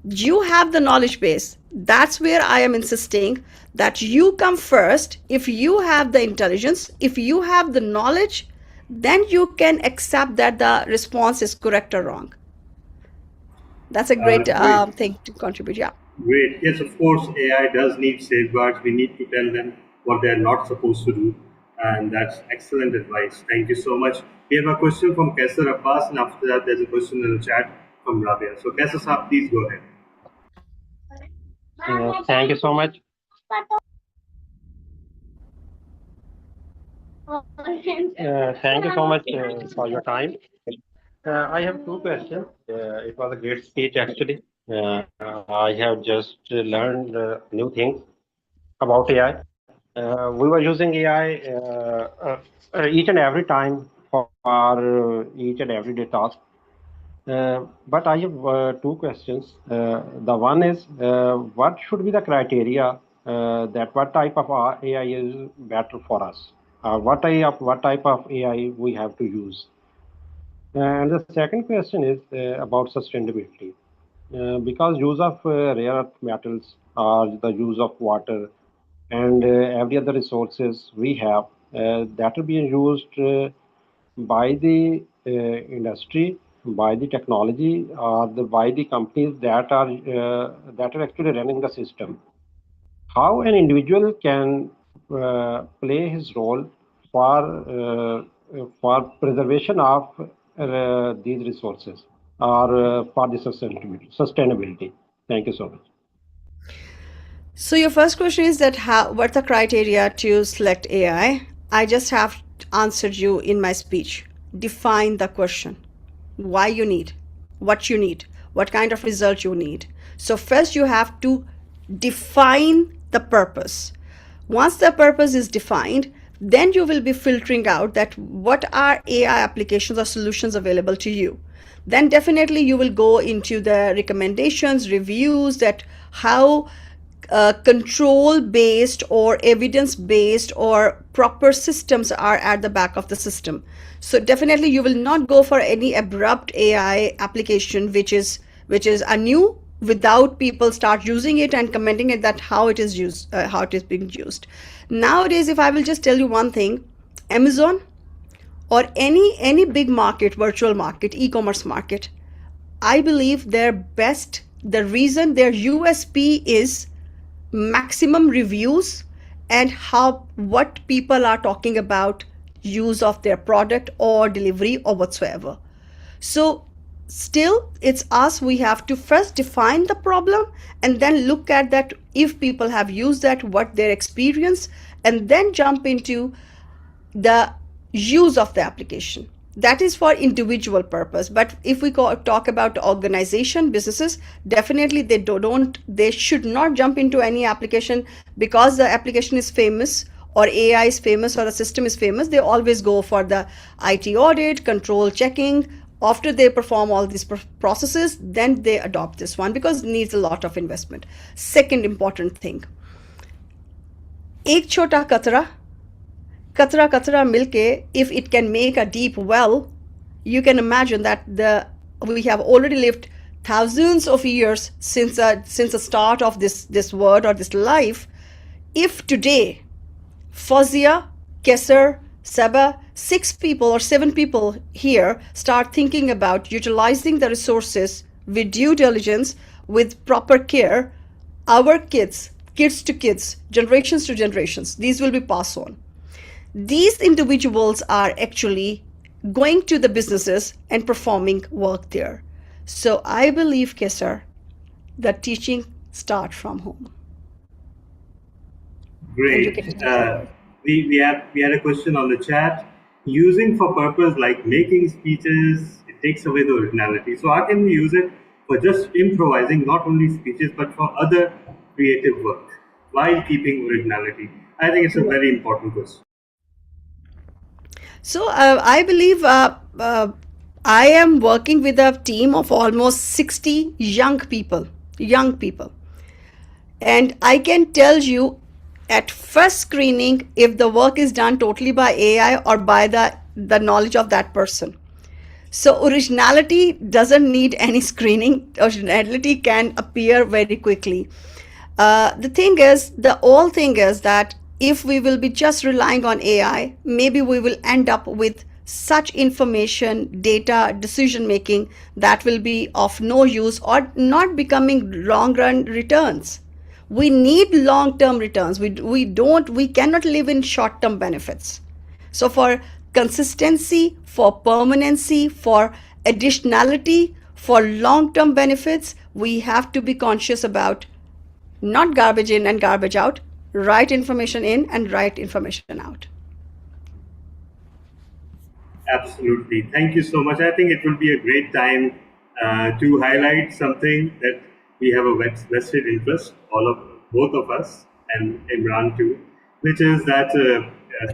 [SPEAKER 5] You have the knowledge base. That's where I am insisting that you come first. If you have the intelligence, if you have the knowledge, then you can accept that the response is correct or wrong. That's a great
[SPEAKER 1] Great.
[SPEAKER 5] thing to contribute. Yeah.
[SPEAKER 1] Great. Yes, of course, AI does need safeguards. We need to tell them what they're not supposed to do. And that's excellent advice. Thank you so much. We have a question from Kaisar Abbas, and after that, there's a question in the chat from Rabia. So, Kaisar Saab, please go ahead.
[SPEAKER 4] Thank you so much. Thank you so much for your time. I have two questions. It was a great speech, actually. I have just learned new things about AI. We were using AI each and every time for each and everyday task. But I have two questions. The one is, what should be the criteria that what type of AI is better for us? What type of AI we have to use? And the second question is about sustainability. Because use of rare earth metals or the use of water and every other resources we have that are being used by the industry, by the technology, or by the companies that are actually running the system. How an individual can play his role for preservation of these resources or for the sustainability. Thank you so much.
[SPEAKER 5] So your first question is that what the criteria to select AI? I just have answered you in my speech. Define the question. Why you need, what you need, what kind of result you need. So first you have to define the purpose. Once the purpose is defined, then you will be filtering out that what are AI applications or solutions available to you. Then definitely you will go into the recommendations, reviews, that how control based or evidence based or proper systems are at the back of the system. So definitely you will not go for any abrupt AI application which is a new, without people start using it and commenting it that how it is used, how it is being used. Nowadays, if I will just tell you one thing, Amazon or any big market, virtual market, e-commerce market, I believe the reason their USP is maximum reviews and what people are talking about use of their product or delivery or whatsoever. So still it's us, we have to first define the problem and then look at that, if people have used that, what their experience, and then jump into the use of the application. That is for individual purpose. But if we talk about organization, businesses, definitely they should not jump into any application because the application is famous or AI is famous or the system is famous. They always go for the IT audit, control checking. After they perform all these processes, then they adopt this one because it needs a lot of investment. Second important thing, एक छोटा katra milke, if it can make a deep well, you can imagine that we have already lived thousands of years since the start of this world or this life. If today Fazia, Kesser, Saba, 6 people or 7 people here start thinking about utilizing the resources with due diligence, with proper care, our kids to kids, generations to generations, these will be passed on. These individuals are actually going to the businesses and performing work there. So I believe, Kesar, that teaching starts from home.
[SPEAKER 1] Great. We had a question on the chat. Using for purpose like making speeches, it takes away the originality. So how can we use it for just improvising, not only speeches, but for other creative work while keeping originality? I think it's a very important question.
[SPEAKER 5] So I believe I am working with a team of almost 60 young people. And I can tell you at first screening if the work is done totally by AI or by the knowledge of that person. So originality doesn't need any screening. Originality can appear very quickly. The whole thing is that if we will be just relying on AI, maybe we will end up with such information, data, decision making that will be of no use or not becoming long run returns. We need long term returns. We cannot live in short term benefits. So for consistency, for permanency, for additionality, for long term benefits, we have to be conscious about not garbage in and garbage out, right information in and right information out.
[SPEAKER 1] Absolutely. Thank you so much. I think it will be a great time to highlight something that we have a vested interest, all of both of us and Imran too, which is that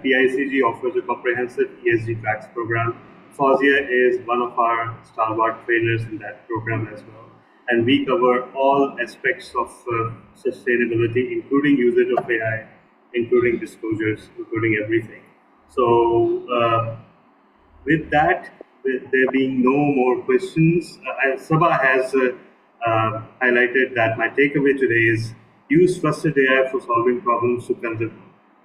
[SPEAKER 1] PICG offers a comprehensive ESG tracks program. Fauziya is one of our stalwart trainers in that program as well. And we cover all aspects of sustainability, including usage of AI, including disclosures, including everything. So, with that, with there being no more questions, Sabah has highlighted that my takeaway today is use trusted AI for solving problems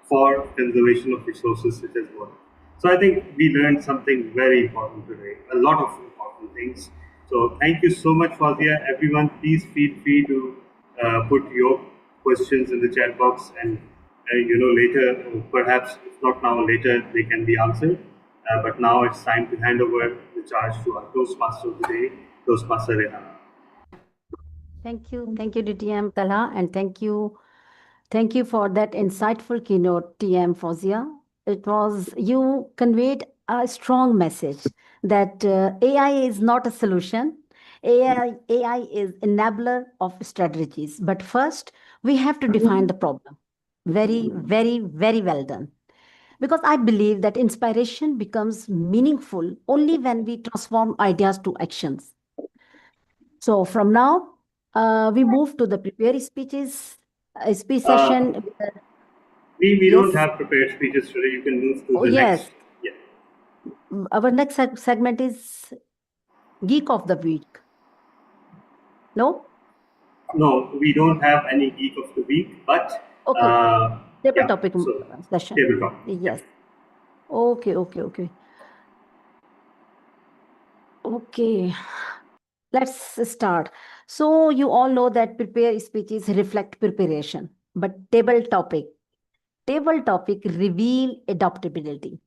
[SPEAKER 1] for conservation of resources such as water. So I think we learned something very important today, a lot of important things. So thank you so much, Fazia. Everyone, please feel free to put your questions in the chat box, and later, perhaps if not now, later they can be answered. But now it's time to hand over the charge to our Toastmaster of the day, Toastmaster Rehan.
[SPEAKER 7] Thank you, DTM Talha, and thank you for that insightful keynote, TM Fozia. You conveyed a strong message that AI is not a solution. AI is enabler of strategies. But first, we have to define the problem. Very, very, very well done. Because I believe that inspiration becomes meaningful only when we transform ideas to actions. So from now, we move to the prepare speeches, speech session.
[SPEAKER 1] We don't
[SPEAKER 7] Yes.
[SPEAKER 1] have prepared speeches today. You can move to
[SPEAKER 7] Oh,
[SPEAKER 1] the
[SPEAKER 7] yes.
[SPEAKER 1] next. Yeah.
[SPEAKER 7] Our next segment is Geek of the Week. No?
[SPEAKER 1] No, we don't have any geek of the week, but
[SPEAKER 7] Okay. Table
[SPEAKER 1] yeah.
[SPEAKER 7] topic
[SPEAKER 1] So
[SPEAKER 7] session.
[SPEAKER 1] table talk.
[SPEAKER 7] Yes. Okay. Okay. Let's start. So you all know that prepare speeches reflect preparation, but table topic reveal adaptability.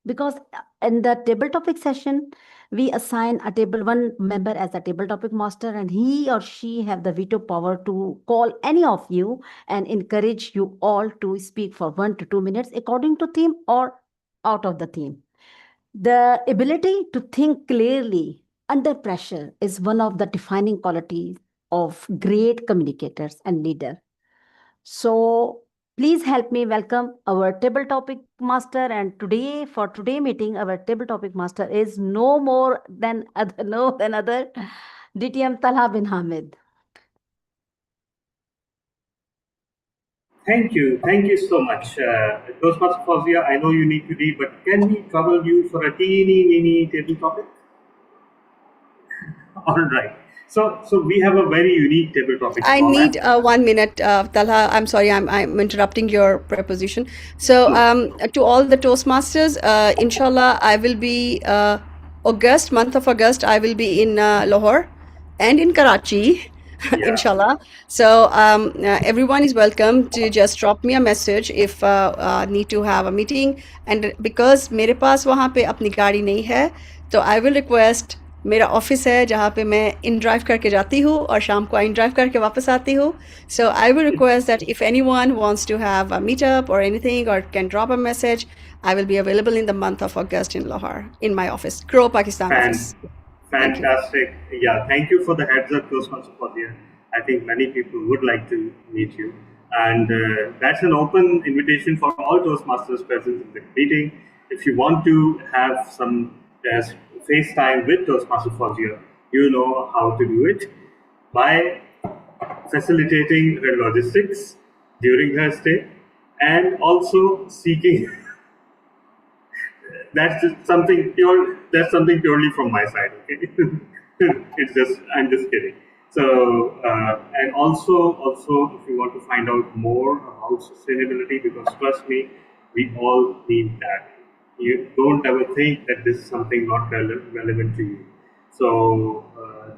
[SPEAKER 7] Because in the table topic session, we assign a table one member as a table topic master, and he or she have the veto power to call any of you and encourage you all to speak for 1 to 2 minutes according to theme or out of the theme. The ability to think clearly under pressure is one of the defining qualities of great communicators and leaders. So please help me welcome our table topic master. And today, for today meeting, our table topic master is no other DTM Talha bin Hamid.
[SPEAKER 1] Thank you so much. Toastmaster Fauziya, I know you need to leave, but can we trouble you for a teeny weeny table topic? All right. So we have a very unique table topic
[SPEAKER 5] I
[SPEAKER 1] format.
[SPEAKER 5] need 1 minute, Talha. I'm sorry, I'm interrupting your preposition. So, to all the Toastmasters, inshallah, I will be month of August, I will be in Lahore and in Karachi,
[SPEAKER 1] Yeah.
[SPEAKER 5] inshallah. So, everyone is welcome to just drop me a message if need to have a meeting. And because मेरे पास वहाँ पे अपनी गाड़ी नहीं है, तो I will request मेरा office है जहाँ पे मैं इन ड्राइव करके जाती हूँ और शाम को इन ड्राइव करके वापस आती हूँ. So I will request that if anyone wants to have a meetup or anything or can drop a message, I will be available in the month of August in Lahore in my office, Crow Pakistan office. Thank you.
[SPEAKER 1] Fantastic. Yeah, thank you for the heads up, Toastmaster Fauziya. I think many people would like to meet you. And that's an open invitation for all Toastmasters present in the meeting. If you want to have some FaceTime with Toastmaster Fauziya, you know how to do it by facilitating her logistics during her stay, and also seeking that's just something pure. That's something purely from my side. Okay, it's just I'm just kidding. So and also if you want to find out more about sustainability, because trust me, we all need that. You don't ever think that this is something not relevant to you. So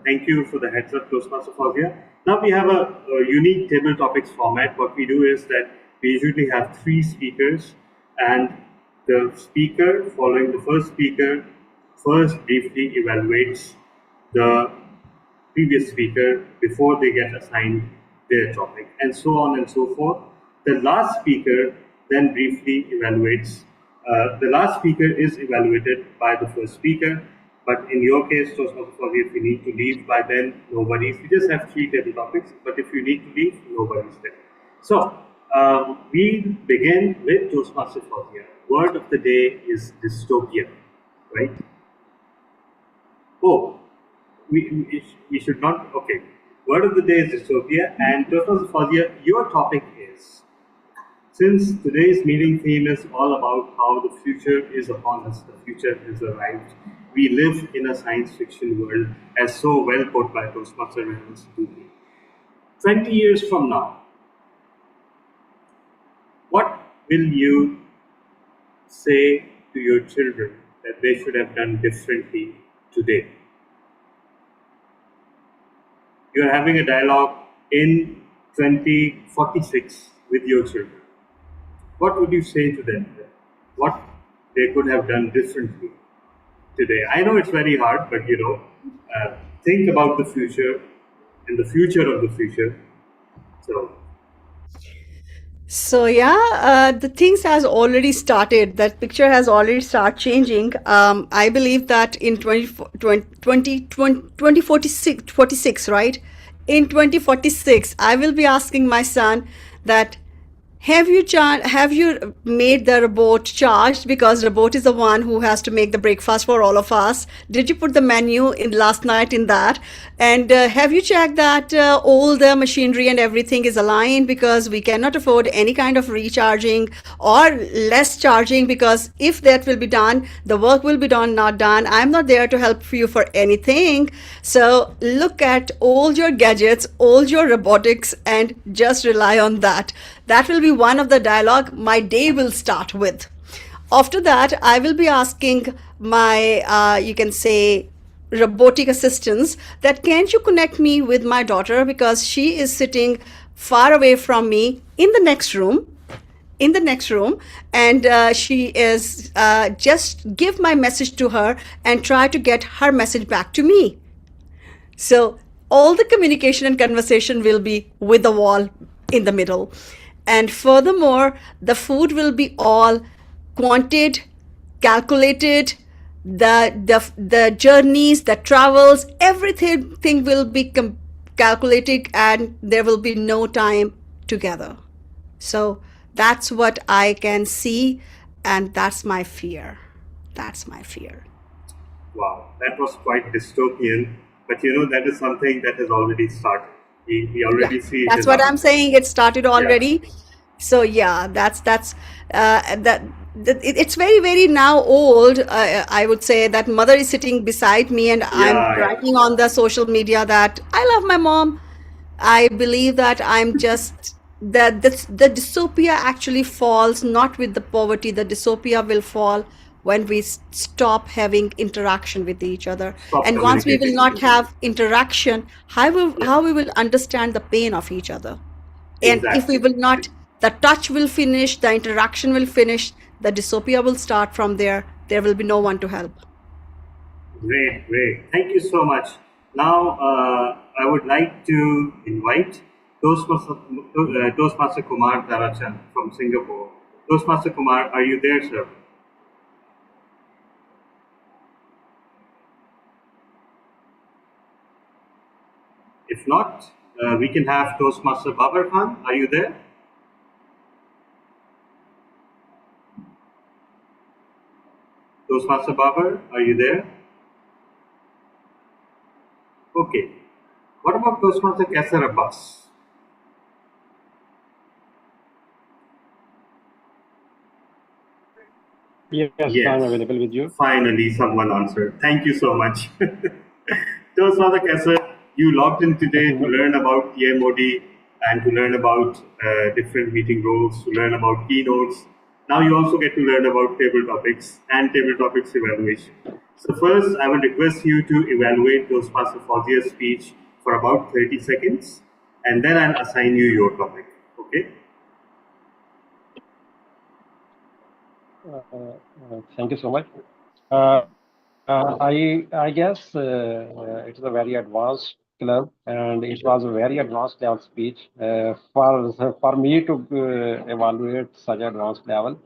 [SPEAKER 1] thank you for the heads up, Toastmaster Fazia. Now we have a unique table topics format. What we do is that we usually have three speakers, and the speaker following the first speaker first briefly evaluates the previous speaker before they get assigned their topic, and so on and so forth. The last speaker then briefly evaluates. The last speaker is evaluated by the first speaker, but in your case, Toastmaster, if you need to leave by then, no worries. We just have three table topics, but if you need to leave, no worries then. So, we begin with Toastmaster Fazia. Word of the day is dystopia, right? Oh, we should not. Okay. Word of the day is dystopia, and Toastmaster Fazia, your topic is, since today's meeting theme is all about how the future is upon us, the future has arrived. We live in a science fiction world, as so well put by Toastmaster Reynolds. 20 years from now, what will you say to your children that they should have done differently today? You're having a dialogue in 2046 with your children. What would you say to them? What they could have done differently today? I know it's very hard, but think about the future and the future of the future.
[SPEAKER 5] So yeah, the things has already started. That picture has already started changing. I believe that in 2046, right? In 2046, I will be asking my son that have you made the robot charged, because robot is the one who has to make the breakfast for all of us? Did you put the menu in last night in that? And have you checked that all the machinery and everything is aligned, because we cannot afford any kind of recharging or less charging, because if that will be done, the work will be done, not done. I'm not there to help you for anything. So look at all your gadgets, all your robotics, and just rely on that. That will be one of the dialogue my day will start with. After that, I will be asking my, you can say, robotic assistants that can't you connect me with my daughter, because she is sitting far away from me in the next room, and she is just give my message to her and try to get her message back to me. So all the communication and conversation will be with the wall in the middle. And furthermore, the food will be all quanted, calculated, the journeys, the travels, everything will be calculated, and there will be no time together. So that's what I can see, and that's my fear. That's my fear.
[SPEAKER 1] Wow, that was quite dystopian, but that is something that has already started. We already see it.
[SPEAKER 5] That's what I'm saying. It started already.
[SPEAKER 1] Yeah.
[SPEAKER 5] So yeah, it's very now old. I would say that mother is sitting beside me, and I'm writing on the social media that I love my mom. I believe that I'm just that the dystopia actually falls not with the poverty. The dystopia will fall when we stop having interaction with each other. And once we will not have interaction, how we will understand the pain of each other. And if we will not, the touch will finish, the interaction will finish, the dystopia will start from there. There will be no one to help.
[SPEAKER 1] Great. Thank you so much. Now, I would like to invite Toastmaster Kumar Tarachan from Singapore. Toastmaster Kumar, are you there, sir? If not, we can have Toastmaster Babar Khan. Are you there? Toastmaster Babar, are you there? Okay. What about Toastmaster Kaisar Abbas?
[SPEAKER 4] Yes, I'm
[SPEAKER 1] Yes.
[SPEAKER 4] available with you.
[SPEAKER 1] Finally, someone answered. Thank you so much. Toastmaster Kessler, you logged in today to
[SPEAKER 4] No
[SPEAKER 1] learn
[SPEAKER 4] problem.
[SPEAKER 1] about TMOD and to learn about different meeting rules, to learn about keynotes. Now you also get to learn about table topics and table topics evaluation. So first, I will request you to evaluate Toastmaster Fauzia's speech for about 30 seconds, and then I'll assign you your topic. Okay?
[SPEAKER 4] Thank you so much. I guess it is a very advanced club, and it was a very advanced level speech for me to evaluate such advanced level.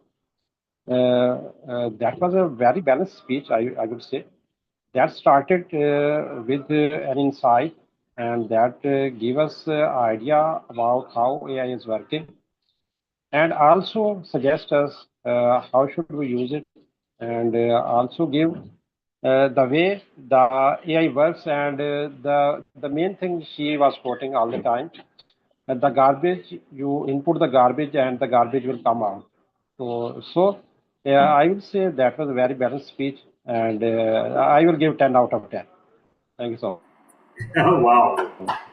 [SPEAKER 4] That was a very balanced speech, I would say. That started with an insight, and that gave us idea about how AI is working, and also suggest us how should we use it, and also give the way the AI works, and the main thing she was quoting all the time, the garbage, you input the garbage and the garbage will come out. So yeah, I would say that was a very balanced speech, and I will give 10 out of 10. Thank you so much.
[SPEAKER 1] Oh, wow.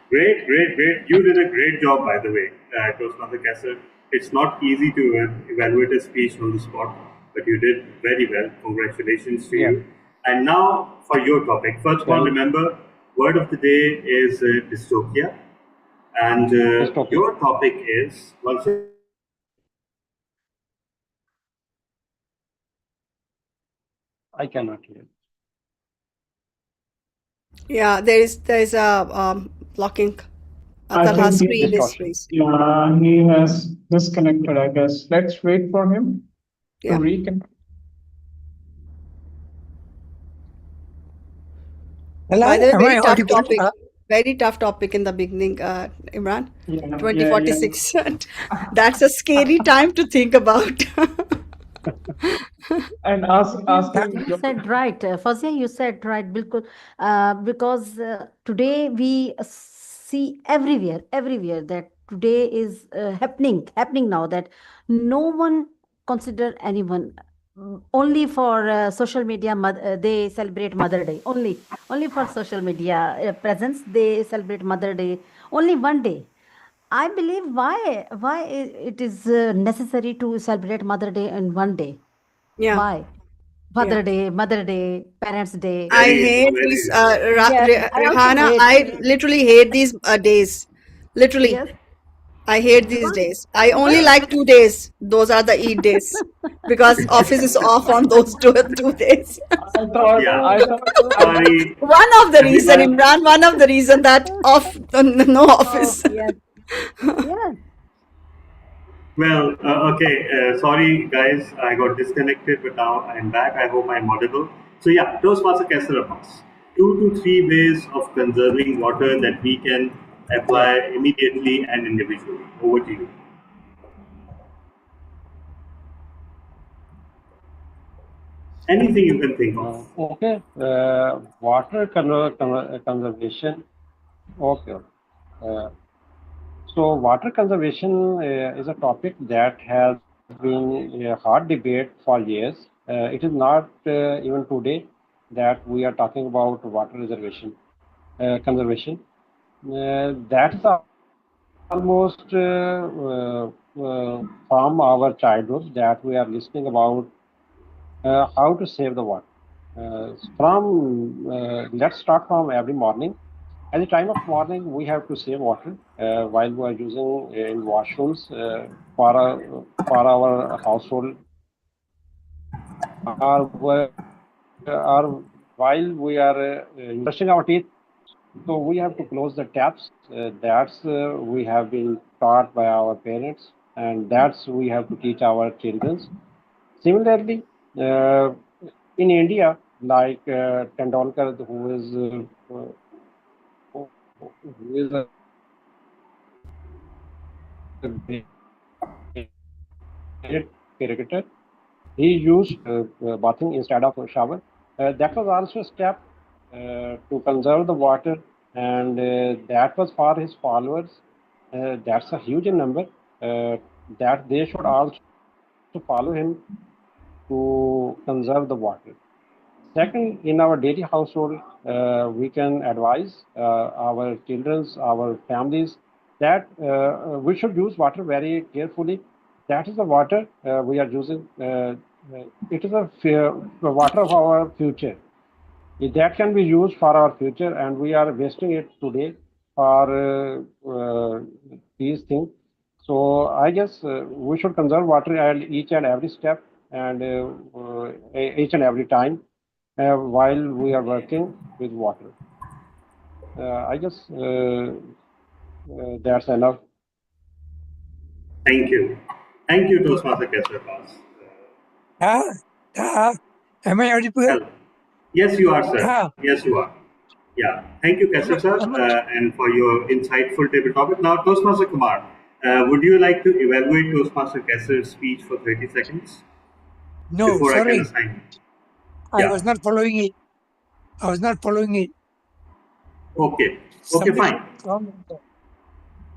[SPEAKER 1] Great, great, great. You did a great job, by the way, Toastmaster Castle. It's not easy to evaluate a speech on the spot, but you did very well. Congratulations to
[SPEAKER 4] Yeah,
[SPEAKER 1] you. And now for your topic. First of all,
[SPEAKER 4] thank
[SPEAKER 1] remember, word of the day is dystopia. And
[SPEAKER 4] dystopia.
[SPEAKER 1] your topic is, one second.
[SPEAKER 4] I cannot hear.
[SPEAKER 5] Yeah, there is a blocking.
[SPEAKER 2] I
[SPEAKER 5] Talha's
[SPEAKER 2] think
[SPEAKER 5] screen is
[SPEAKER 4] Distortion.
[SPEAKER 5] raised.
[SPEAKER 2] he has disconnected, I guess. Let's wait for him to
[SPEAKER 5] Yeah.
[SPEAKER 2] reconnect.
[SPEAKER 5] By the
[SPEAKER 9] Hello,
[SPEAKER 5] way,
[SPEAKER 9] am
[SPEAKER 5] very
[SPEAKER 9] I
[SPEAKER 5] tough
[SPEAKER 9] audible?
[SPEAKER 5] topic. Very tough topic in the beginning, Imran.
[SPEAKER 2] Yeah.
[SPEAKER 5] 2046. That's a scary time to think about.
[SPEAKER 2] And
[SPEAKER 7] Fazia,
[SPEAKER 2] asking
[SPEAKER 7] you said right. Fazia, you said right. Because today we see everywhere that today is happening now that no one consider anyone. Only for social media, they celebrate Mother Day. Only for social media presence, they celebrate Mother Day. Only one day. I believe it is necessary to celebrate Mother Day in one day.
[SPEAKER 5] Yeah,
[SPEAKER 7] Why?
[SPEAKER 5] yeah.
[SPEAKER 7] Mother Day, Parents Day.
[SPEAKER 5] I
[SPEAKER 1] Very,
[SPEAKER 5] hate these,
[SPEAKER 1] very right.
[SPEAKER 7] Yes, I also
[SPEAKER 5] Rahana.
[SPEAKER 7] hate.
[SPEAKER 5] I literally hate these days. Literally,
[SPEAKER 7] Yes,
[SPEAKER 5] I hate these
[SPEAKER 7] because
[SPEAKER 5] days. I only
[SPEAKER 7] because
[SPEAKER 5] like 2 days. Those are the Eid days because office is off on those two days.
[SPEAKER 1] Yeah.
[SPEAKER 2] I thought
[SPEAKER 1] Sorry,
[SPEAKER 5] One of the reason,
[SPEAKER 1] everyone.
[SPEAKER 5] Imran, one of the reason that off, no
[SPEAKER 7] oh
[SPEAKER 5] office.
[SPEAKER 7] yes, yes.
[SPEAKER 1] Well, okay. Sorry, guys. I got disconnected, but now I'm back. I hope I'm audible. So, yeah, Toastmaster Kessler Pass. 2 to 3 ways of conserving water that we can
[SPEAKER 4] Yeah.
[SPEAKER 1] apply immediately and individually. Over to you. Anything you can think of.
[SPEAKER 4] Okay. Water conservation. Okay. Uh, so water conservation is a topic that has been a hard debate for years. It is not even today that we are talking about water reservation conservation. That is almost from our childhood that we are listening about how to save the water. Let's start from every morning. At the time of morning, we have to save water while we are using in washrooms for our household, or while we are brushing our teeth. So we have to close the taps. That's we have been taught by our parents, and that's we have to teach our children. Similarly, uh, in India, like Tendolkar, who is a great cricketer, he used bathing instead of a shower. That was also a step to conserve the water, and that was for his followers. That's a huge number. That they should also follow him to conserve the water. Second, in our daily household, we can advise our children, our families that we should use water very carefully. That is the water we are using. It is the water of our future. That can be used for our future, and we are wasting it today for these things. So I guess we should conserve water at each and every step and each and every time while we are working with water. I guess that's enough.
[SPEAKER 1] Thank you. Thank you, Toastmaster Kesar Boss.
[SPEAKER 9] Am I audible?
[SPEAKER 1] Hello. Yes, you are, sir.
[SPEAKER 9] Ah.
[SPEAKER 1] Yes, you are. Yeah. Thank you, Kesar sir, and for your insightful table topic. Now, Toastmaster Kumar, would you like to evaluate Toastmaster Kesar's speech for 30 seconds?
[SPEAKER 9] No,
[SPEAKER 1] before I
[SPEAKER 9] sorry.
[SPEAKER 1] can assign?
[SPEAKER 9] I was not following it. I was not following it.
[SPEAKER 1] Okay. Okay,
[SPEAKER 9] Something
[SPEAKER 1] fine.
[SPEAKER 9] wrong with that.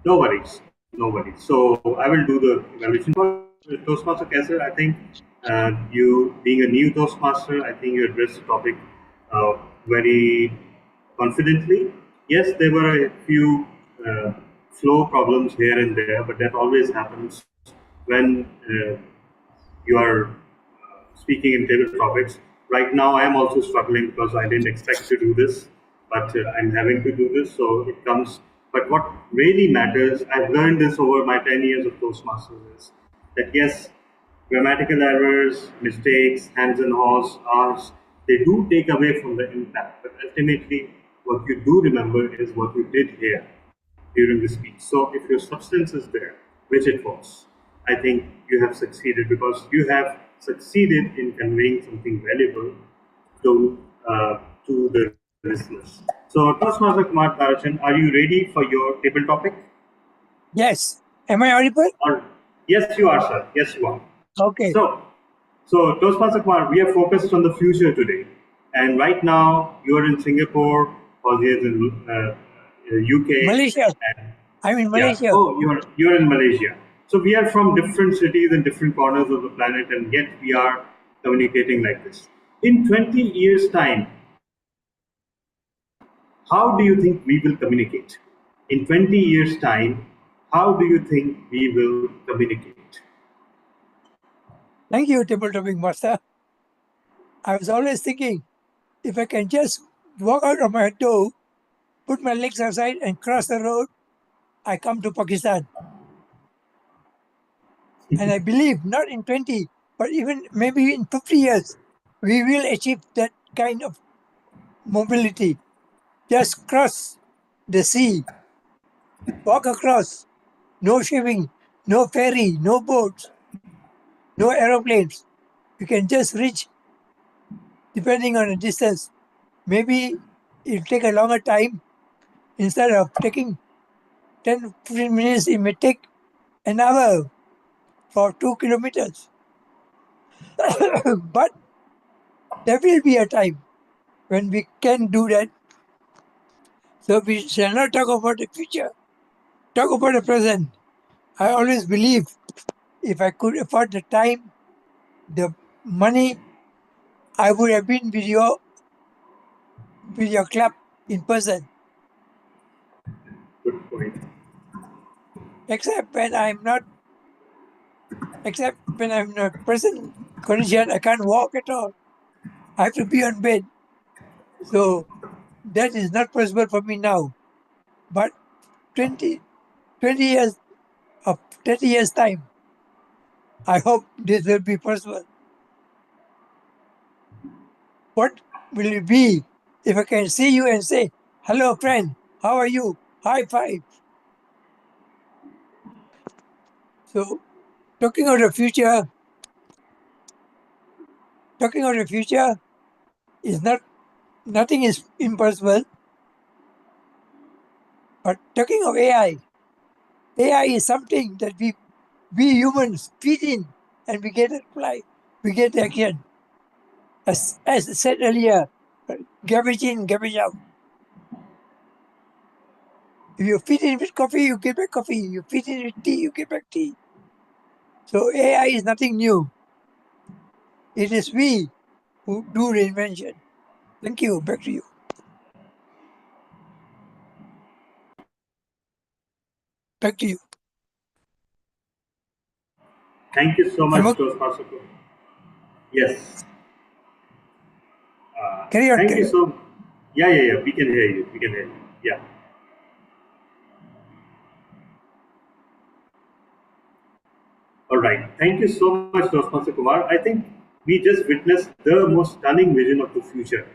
[SPEAKER 1] No worries. No worries. So I will do the evaluation for Toastmaster Kessler. I think you, being a new Toastmaster, I think you addressed the topic very confidently. Yes, there were a few flow problems here and there, but that always happens when you are speaking in table topics. Right now, I am also struggling because I didn't expect to do this, but I'm having to do this, so it comes. But what really matters, I've learned this over my 10 years of Toastmasters, is that yes, grammatical errors, mistakes, hands and haws, R's, they do take away from the impact, but ultimately, what you do remember is what you did here during the speech. So if your substance is there, which it was, I think you have succeeded because you have succeeded in conveying something valuable to the listeners. So Toastmaster Kumar Tarachan, are you ready for your table topic?
[SPEAKER 9] Yes. Am I audible?
[SPEAKER 1] Or yes, you are, sir. Yes, you are.
[SPEAKER 9] Okay.
[SPEAKER 1] So Toastmaster Kumar, we are focused on the future today, and right now you are in Singapore, Fauzi is in UK,
[SPEAKER 9] Malaysia.
[SPEAKER 1] and
[SPEAKER 9] I'm in
[SPEAKER 1] yeah.
[SPEAKER 9] Malaysia.
[SPEAKER 1] Oh, you're in Malaysia. So we are from different cities and different corners of the planet, and yet we are communicating like this. In 20 years' time, how do you think we will communicate? In 20 years' time, how do you think we will communicate?
[SPEAKER 9] Thank you, table topping master. I was always thinking, if I can just walk out of my door, put my legs aside and cross the road, I come to Pakistan. And I believe not in 20, but even maybe in 50 years, we will achieve that kind of mobility. Just cross the sea, walk across, no shipping, no ferry, no boats, no aeroplanes. You can just reach, depending on the distance. Maybe it'll take a longer time. Instead of taking 10, 15 minutes, it may take an hour for 2 kilometers. But there will be a time when we can do that. So we shall not talk about the future, talk about the present. I always believe if I could afford the time, the money, I would have been with your club in person.
[SPEAKER 1] Good point.
[SPEAKER 9] Except when I'm in a present condition, I can't walk at all. I have to be on bed. So that is not possible for me now. But 20, 20 years of 30 years time, I hope this will be possible. What will it be if I can see you and say, hello friend, how are you? High five. So talking of the future, is nothing is impossible. But talking of AI is something that we humans feed in and we get a reply, we get the action. As I said earlier, garbage in, garbage out. If you feed in with coffee, you get back coffee. You feed in with tea, you get back tea. So AI is nothing new. It is we who do the invention. Thank you. Back to you. Back to you.
[SPEAKER 1] Thank you so much,
[SPEAKER 9] Hello?
[SPEAKER 1] Toastmaster. Yes.
[SPEAKER 9] Carry on,
[SPEAKER 1] Thank
[SPEAKER 9] carry
[SPEAKER 1] you
[SPEAKER 9] on.
[SPEAKER 1] so. Yeah. We can hear you. We can hear you. Yeah. All right. Thank you so much, Toastmaster Kumar. I think we just witnessed the most stunning vision of the future.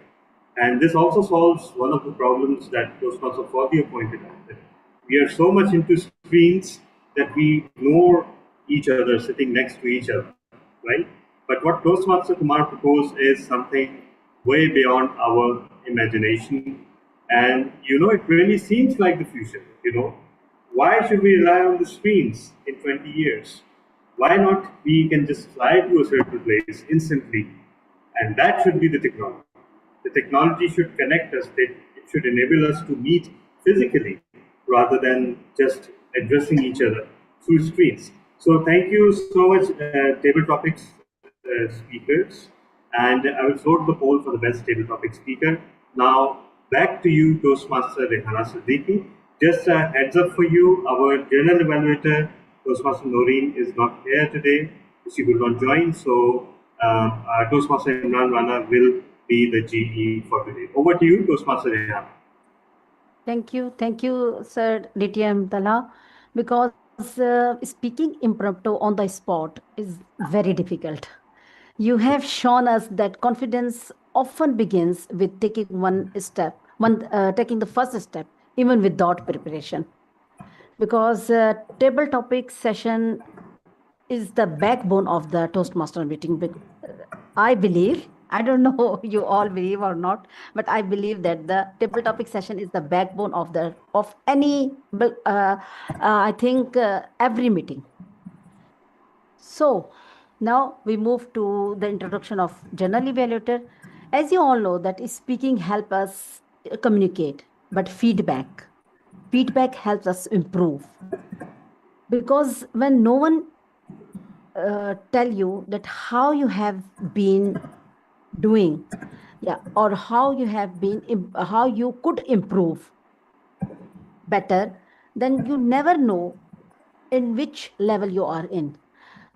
[SPEAKER 1] And this also solves one of the problems that Toastmaster Faudia pointed out. That we are so much into screens that we ignore each other sitting next to each other, right? But what Toastmaster Kumar proposed is something way beyond our imagination. And, it really seems like the future. Why should we rely on the screens in 20 years? Why not we can just fly to a certain place instantly? And that should be the technology. The technology should connect us, it should enable us to meet physically rather than just addressing each other through screens. So, thank you so much, Table Topics speakers. And I will float the poll for the best table topic speaker. Now, back to you, Toastmaster Rehana Siddiqui. Just a heads up for you, our general evaluator, Toastmaster Noreen, is not here today. She will not join. So, Toastmaster Imran Rana will be the GE for today. Over to you, Toastmaster Rehana.
[SPEAKER 7] Thank you, Sir DTM Tala, because speaking impromptu on the spot is very difficult. You have shown us that confidence often begins with taking the first step, even without preparation. Because table topic session is the backbone of the Toastmaster meeting. I believe, I don't know you all believe or not, but I believe that the table topic session is the backbone of any, I think every meeting. So now we move to the introduction of general evaluator. As you all know, that speaking help us communicate, but feedback helps us improve. Because when no one tell you that how you have been doing, yeah, or how you could improve better, then you never know in which level you are in.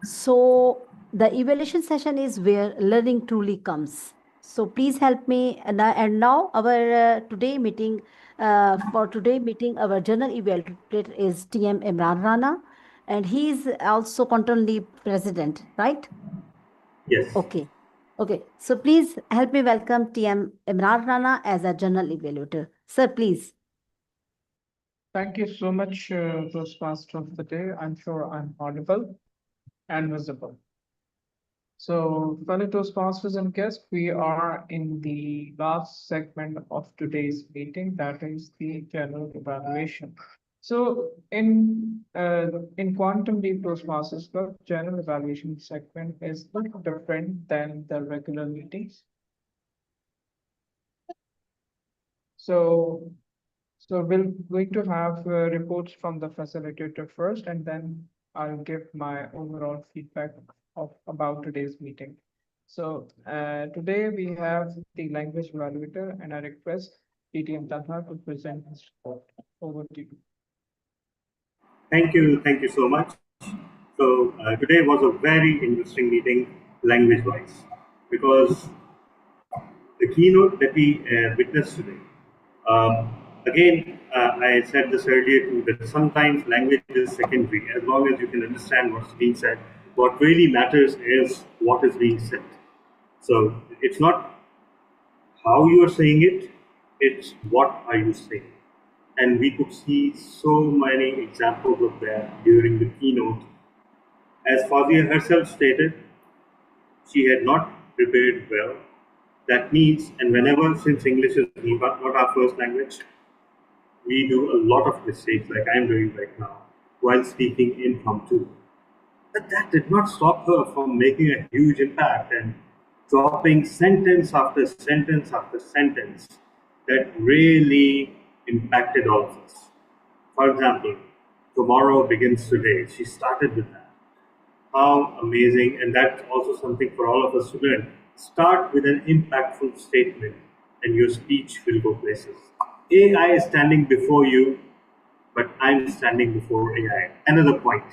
[SPEAKER 7] So the evaluation session is where learning truly comes. So please help me. And now our today meeting, our journal evaluator is TM Imran Rana, and he is also Control League president, right?
[SPEAKER 1] Yes.
[SPEAKER 7] Okay. Okay. So please help me welcome TM Imran Rana as a journal evaluator. Sir, please.
[SPEAKER 2] Thank you so much, Toastmaster of the day. I'm sure I'm audible and visible. So, fellow Toastmasters and guests, we are in the last segment of today's meeting, that is the general evaluation. So, in Quantum Leap Toastmasters Club, general evaluation segment is a little different than the regular meetings. So, we're going to have reports from the facilitator first, and then I'll give my overall feedback about today's meeting. So today we have the language evaluator, and I request DTM Tanha to present his report. Over to you.
[SPEAKER 1] Thank you so much. So today was a very interesting meeting language-wise because the keynote that we witnessed today. Again, I said this earlier too that sometimes language is secondary as long as you can understand what's being said. What really matters is what is being said. So it's not how you are saying it, it's what are you saying. And we could see so many examples of that during the keynote. As Fazia herself stated, she had not prepared well. That means, and whenever, since English is not our first language, we do a lot of mistakes like I'm doing right now while speaking impromptu. But that did not stop her from making a huge impact and dropping sentence after sentence after sentence that really impacted all of us. For example, tomorrow begins today. She started with that. How amazing, and that's also something for all of us to learn. Start with an impactful statement, and your speech will go places. AI is standing before you, but I'm standing before AI. Another point,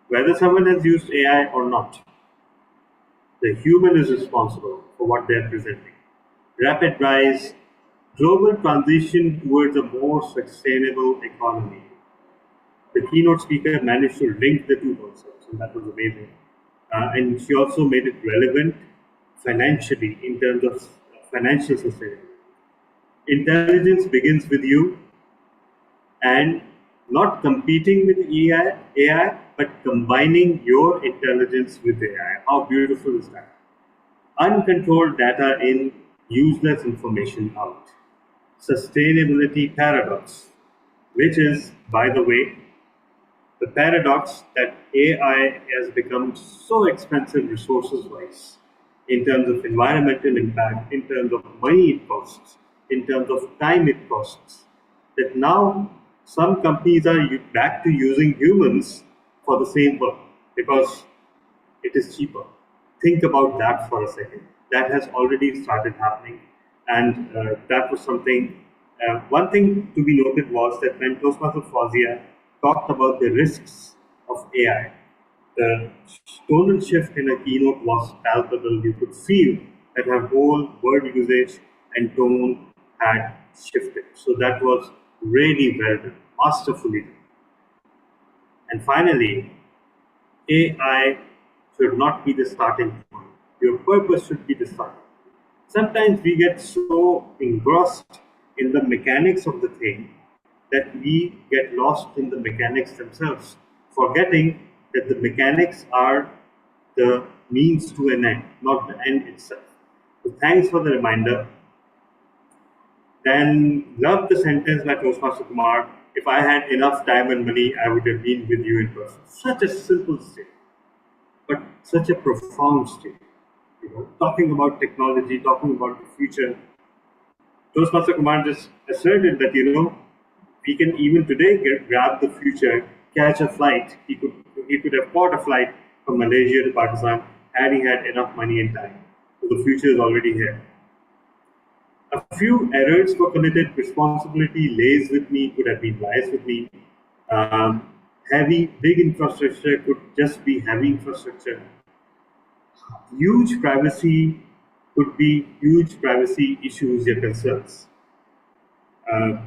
[SPEAKER 1] whether someone has used AI or not, the human is responsible for what they're presenting. Rapid rise, global transition towards a more sustainable economy. The keynote speaker managed to link the two concepts, and that was amazing. And she also made it relevant financially in terms of financial sustainability. Intelligence begins with you, and not competing with AI, but combining your intelligence with AI. How beautiful is that? Uncontrolled data in, useless information out. Sustainability paradox, which is, by the way, the paradox that AI has become so expensive resources wise, in terms of environmental impact, in terms of money it costs, in terms of time it costs, that now some companies are back to using humans for the same work because it is cheaper. Think about that for a second. That has already started happening, and that was something. One thing to be noted was that when Toastmaster Fawzia talked about the risks of AI, the tonal shift in a keynote was palpable. You could feel that her whole word usage and tone had shifted. So that was really well done, masterfully done. And finally, AI should not be the starting point. Your purpose should be the starting point. Sometimes we get so engrossed in the mechanics of the thing that we get lost in the mechanics themselves, forgetting that the mechanics are the means to an end, not the end itself. So thanks for the reminder. Then love the sentence by Toastmaster Kumar. If I had enough time and money, I would have been with you in person. Such a simple statement, but such a profound state. Talking about technology, talking about the future. Toastmaster Kumar just asserted that we can even today grab the future, catch a flight. He could have bought a flight from Malaysia to Pakistan had he had enough money and time. So the future is already here. A few errors were committed. Responsibility lays with me, could have been lies with me. Heavy, big infrastructure could just be heavy infrastructure. Huge privacy could be huge privacy issues or concerns.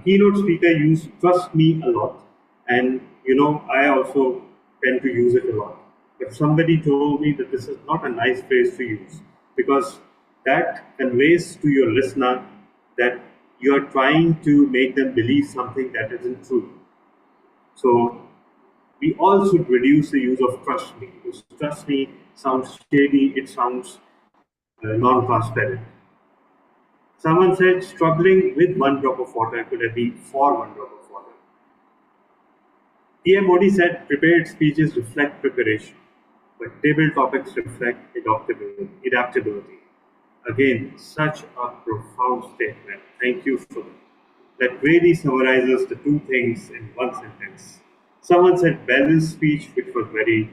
[SPEAKER 1] Keynote speaker used trust me a lot, and I also tend to use it a lot. But somebody told me that this is not a nice phrase to use because that conveys to your listener that you are trying to make them believe something that isn't true. So we all should reduce the use of trust me, because trust me sounds shady, it sounds non-transparent. Someone said struggling with one drop of water could have been for one drop of water. PM Modi said prepared speeches reflect preparation, but table topics reflect adaptability. Again, such a profound statement. Thank you for that. That really summarizes the two things in one sentence. Someone said balanced speech, which was very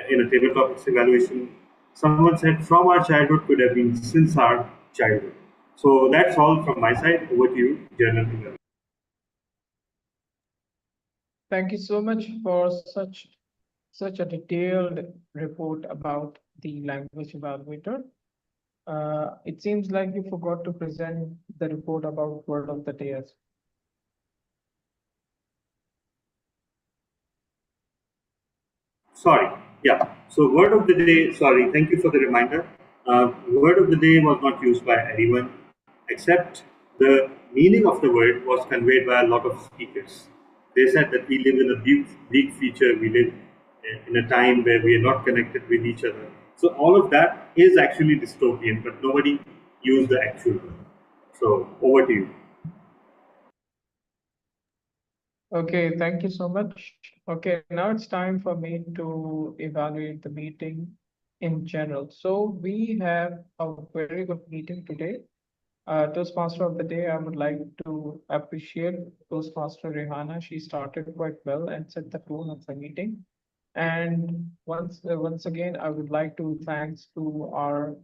[SPEAKER 1] in a table topics evaluation. Someone said from our childhood could have been since our childhood. So that's all from my side. Over to you, General Evaluation.
[SPEAKER 2] Thank you so much for such a detailed report about the language evaluator. It seems like you forgot to present the report about word of the day as
[SPEAKER 1] Sorry. Yeah. So word of the day. Sorry. Thank you for the reminder. Word of the day was not used by anyone, except the meaning of the word was conveyed by a lot of speakers. They said that we live in a bleak future. We live in a time where we are not connected with each other. So all of that is actually dystopian, but nobody used the actual word. So over to you.
[SPEAKER 2] Okay, thank you so much. Okay, now it's time for me to evaluate the meeting in general. So we have a very good meeting today. Toastmaster of the day, I would like to appreciate Toastmaster Rehana. She started quite well and set the tone of the meeting. And once again, I would like to thanks to our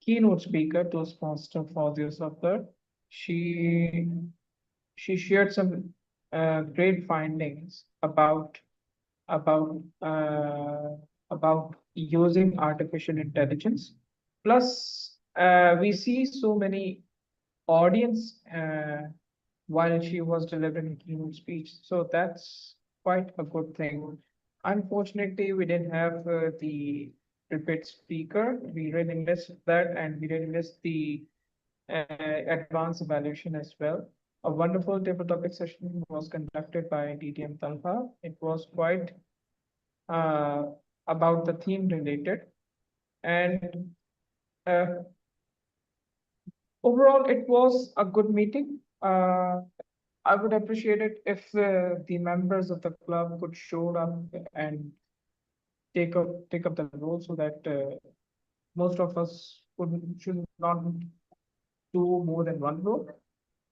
[SPEAKER 2] keynote speaker, Toastmaster Fawzia Safdar. She she shared some great findings about about using artificial intelligence. Plus, we see so many audience while she was delivering a keynote speech. So that's quite a good thing. Unfortunately, we didn't have the prepared speaker. We really missed that, and we really missed the advanced evaluation as well. A wonderful table topic session was conducted by DTM Talha. It was quite uh, about the theme related, and uh, overall, it was a good meeting. I would appreciate it if the members of the club could show up and take up the role so that most of us should not do more than one role.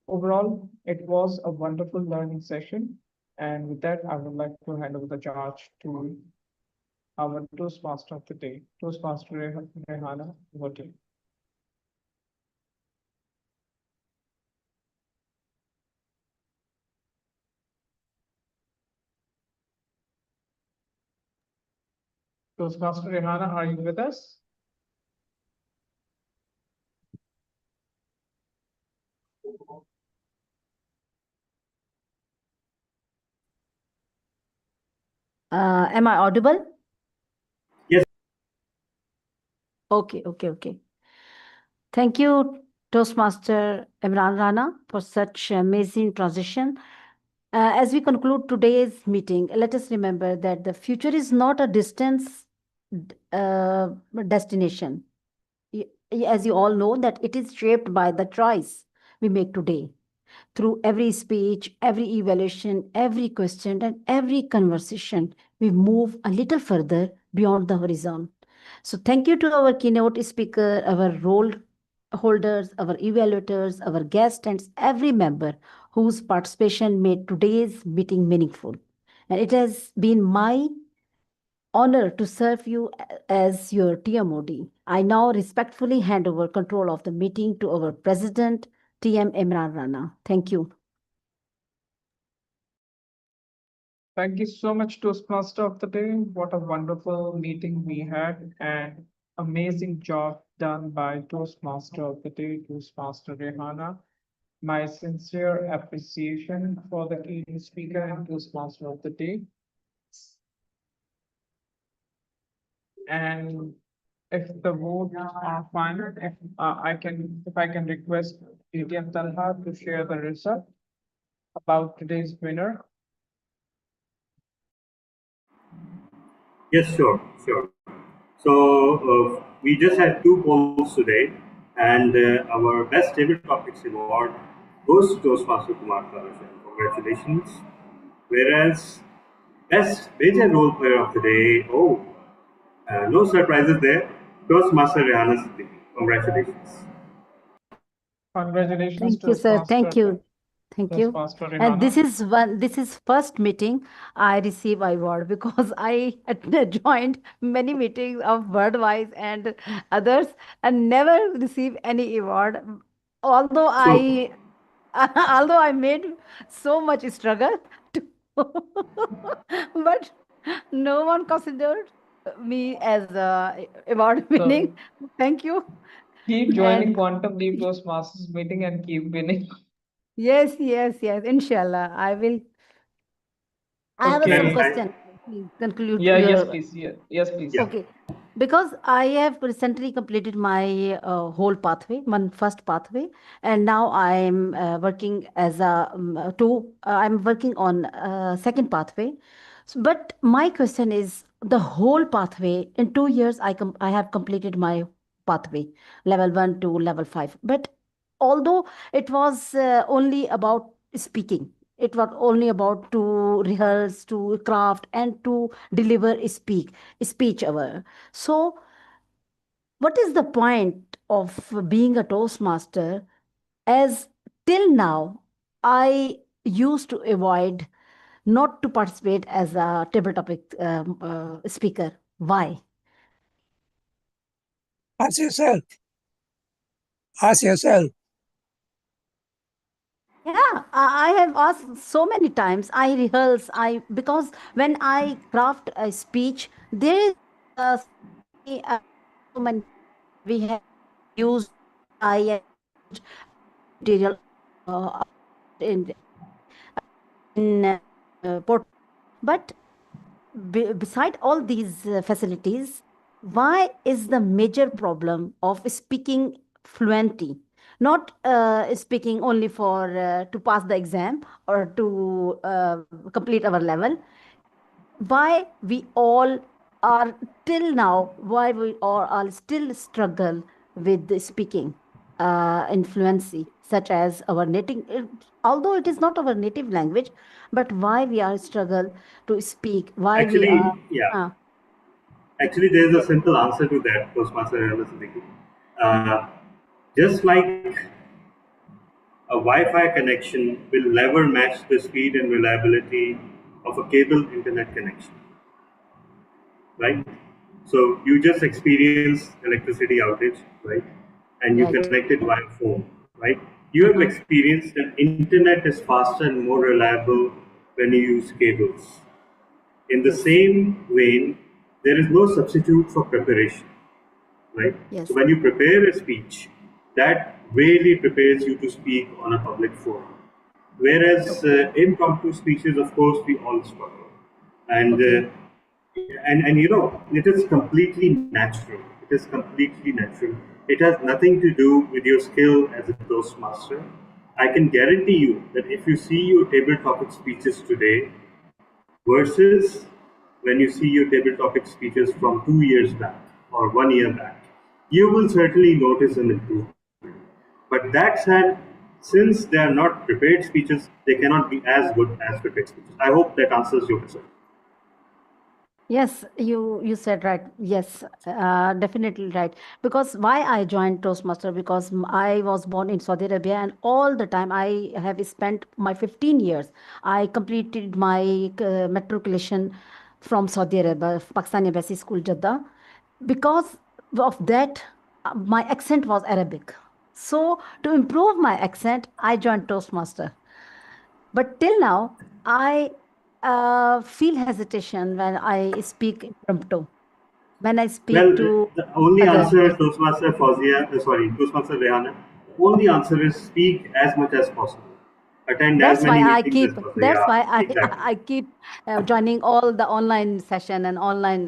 [SPEAKER 2] Overall, it was a wonderful learning session. And with that, I would like to hand over the charge to our Toastmaster of the day, Toastmaster Rehana. Over to you. Toastmaster Rehana, are you with us?
[SPEAKER 7] Am I audible?
[SPEAKER 1] Yes.
[SPEAKER 7] Okay. Thank you, Toastmaster Imran Rana, for such amazing transition. As we conclude today's meeting, let us remember that the future is not a distance uh, destination. As you all know, that it is shaped by the choice we make today. Through every speech, every evaluation, every question, and every conversation, we move a little further beyond the horizon. So, thank you to our keynote speaker, our role holders, our evaluators, our guests, and every member whose participation made today's meeting meaningful. And it has been my honor to serve you as your TMOD. I now respectfully hand over control of the meeting to our president, TM Imran Rana. Thank you.
[SPEAKER 2] Thank you so much, Toastmaster of the day. What a wonderful meeting we had, and amazing job done by Toastmaster of the day, Toastmaster Rehana. My sincere appreciation for the keynote speaker and Toastmaster of the day. And if the votes are final, if I can request ATM Talha to share the result about today's winner.
[SPEAKER 1] Yes, sure. So we just had two polls today, and our best table topics award goes to Toastmaster Kumar Kalajan. Congratulations. Whereas best major role player of the day, no surprises there. Toastmaster Rihanna Siddiqui. Congratulations.
[SPEAKER 2] Congratulations,
[SPEAKER 7] Thank you, sir. Thank you. Thank you.
[SPEAKER 2] Toastmaster
[SPEAKER 7] And
[SPEAKER 2] Rihanna.
[SPEAKER 7] this is first meeting I receive award because I joined many meetings of Birdwise and others and never receive any award. Although
[SPEAKER 1] So,
[SPEAKER 7] I although I made so much struggle to but no one considered me as award
[SPEAKER 2] So
[SPEAKER 7] winning. Thank you.
[SPEAKER 2] keep joining
[SPEAKER 7] And
[SPEAKER 2] Quantum Leap Toastmasters meeting and keep winning.
[SPEAKER 7] yes. Inshallah, I will. I have some
[SPEAKER 1] next
[SPEAKER 2] Okay.
[SPEAKER 1] time,
[SPEAKER 7] question. Please conclude
[SPEAKER 2] Yeah, yes,
[SPEAKER 7] your.
[SPEAKER 2] please. Yes, please.
[SPEAKER 1] yeah.
[SPEAKER 7] Okay, because I have recently completed my whole pathway, my first pathway, and now I'm working as a two. I'm working on second pathway. But my question is, the whole pathway in 2 years, I have completed my pathway, level 1 to level 5. But although it was only about speaking, it was only about to rehearse, to craft, and to deliver a speech hour. So, what is the point of being a Toastmaster? As till now, I used to avoid not to participate as a table topic speaker? Why?
[SPEAKER 9] Ask yourself. Ask yourself.
[SPEAKER 7] Yeah, I have asked so many times. I rehearse. Because when I craft a speech, there is so many we have used AI and used material in port. But beside all these facilities, why is the major problem of speaking fluently? Not speaking only for to pass the exam or to complete our level. Why we all are till now? Why we all are still struggle with the speaking in fluency, such as our native, although it is not our native language, but why we are struggle to speak? Why we
[SPEAKER 1] Actually,
[SPEAKER 7] are?
[SPEAKER 1] yeah.
[SPEAKER 7] Uh,
[SPEAKER 1] Actually, there is a simple answer to that, Toastmaster Rehana Siddiqui. Uh, just like a Wi-Fi connection will never match the speed and reliability of a cable internet connection, right? So you just experience electricity outage, right? And you
[SPEAKER 7] right.
[SPEAKER 1] connect it via phone, right? You have
[SPEAKER 7] Mm-hmm.
[SPEAKER 1] experienced that internet is faster and more reliable when you use cables. In the
[SPEAKER 7] Yes.
[SPEAKER 1] same vein, there is no substitute for preparation, right? So
[SPEAKER 7] Yes.
[SPEAKER 1] when you prepare a speech, that really prepares you to speak on a public forum. Whereas
[SPEAKER 2] Okay.
[SPEAKER 1] impromptu speeches, of course, we all struggle, and
[SPEAKER 7] Okay.
[SPEAKER 1] and you know, it is completely natural. It is completely natural. It has nothing to do with your skill as a Toastmaster. I can guarantee you that if you see your table topic speeches today versus when you see your table topic speeches from 2 years back or 1 year back, you will certainly notice an improvement. But that said, since they are not prepared speeches, they cannot be as good as prepared speeches. I hope that answers your question.
[SPEAKER 7] Yes, you said right. Yes, definitely right. Because why I joined Toastmaster, because I was born in Saudi Arabia, and all the time I have spent my 15 years. I completed my matriculation from Saudi Arabia, Pakistani Embassy School, Jeddah. Because of that, my accent was Arabic. So to improve my accent, I joined Toastmaster. But till now, I feel hesitation when I speak impromptu, when I speak
[SPEAKER 1] Well,
[SPEAKER 7] to
[SPEAKER 1] the only
[SPEAKER 7] others.
[SPEAKER 1] answer, Toastmaster Fawzia, Toastmaster Rehana, only answer is speak as much as possible. Attend as
[SPEAKER 7] That's why
[SPEAKER 1] many
[SPEAKER 7] I
[SPEAKER 1] meetings
[SPEAKER 7] keep.
[SPEAKER 1] as possible.
[SPEAKER 7] That's
[SPEAKER 1] Yeah,
[SPEAKER 7] why I
[SPEAKER 1] exactly.
[SPEAKER 7] I keep joining all the online session and online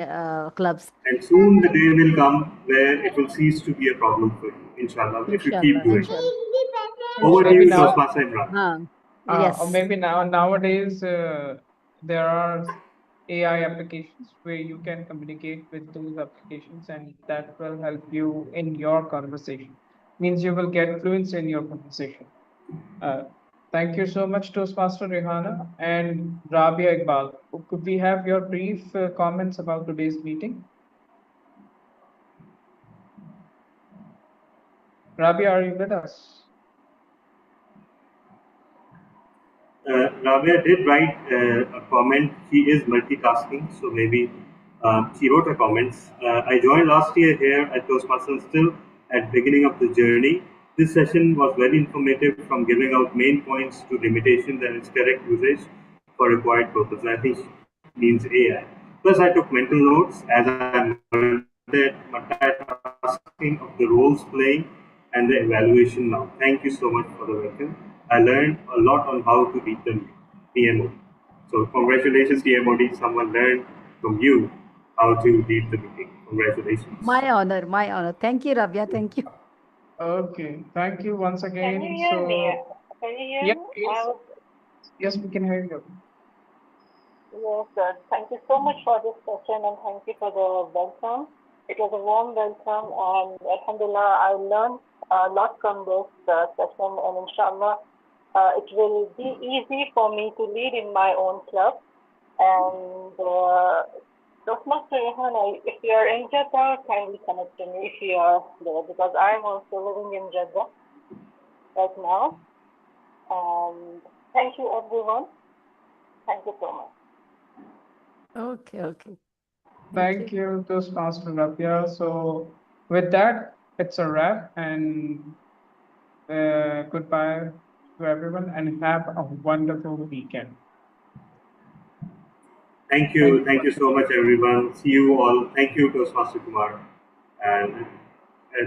[SPEAKER 7] clubs.
[SPEAKER 1] And soon the day will come where it will cease to be a problem for you, inshallah, if you keep
[SPEAKER 7] Inshallah,
[SPEAKER 1] doing
[SPEAKER 7] inshallah,
[SPEAKER 1] it.
[SPEAKER 2] Or
[SPEAKER 1] Over to
[SPEAKER 2] maybe
[SPEAKER 1] you,
[SPEAKER 7] inshallah.
[SPEAKER 2] now,
[SPEAKER 1] Toastmaster Imran.
[SPEAKER 2] or
[SPEAKER 7] Yes.
[SPEAKER 2] maybe nowadays there are AI applications where you can communicate with those applications, and that will help you in your conversation. Means you will get fluency in your conversation. Uh, Thank you so much, Toastmaster Rehana and Rabia Iqbal. Could we have your brief comments about today's meeting? Rabia, are you with us?
[SPEAKER 1] Rabia did write a comment. She is multitasking, so maybe she wrote a comments. I joined last year here at Toastmasters, still at beginning of the journey. This session was very informative, from giving out main points to limitations and its correct usage for required purpose. I think means AI. Plus, I took mental notes as I multitasking of the roles playing and the evaluation now. Thank you so much for the welcome. I learned a lot on how to beat the PMO. So congratulations, TMOD. Someone learned from you how to lead the meeting. Congratulations.
[SPEAKER 7] My honor, my honor. Thank you, Rabia. Thank you.
[SPEAKER 2] Okay, thank you once
[SPEAKER 3] Can you
[SPEAKER 2] again.
[SPEAKER 3] hear me?
[SPEAKER 2] So,
[SPEAKER 3] Can you hear
[SPEAKER 2] yes,
[SPEAKER 3] me?
[SPEAKER 2] yes, yes, we can hear you.
[SPEAKER 3] Yes, sir. Thank you so much for this session and thank you for the welcome. It was a warm welcome and Alhamdulillah, I learned a lot from this session and inshallah, it will be easy for me to lead in my own club. And Toastmaster Rehan, if you are in Jeddah, kindly connect to me if you are there because I'm also living in Jeddah right now. And thank you everyone. Thank you so much.
[SPEAKER 10] Okay.
[SPEAKER 2] Thank you, Toastmaster Rabia. So with that, it's a wrap, and goodbye to everyone, and have a wonderful weekend.
[SPEAKER 1] Thank you. Thank you so much, everyone. See you all. Thank you, Toastmaster Kumar and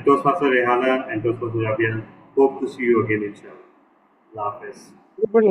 [SPEAKER 1] Toastmaster Rehana and Toastmaster Rabia. Hope to see you again, inshallah. Allah Hafiz.
[SPEAKER 4] Everybody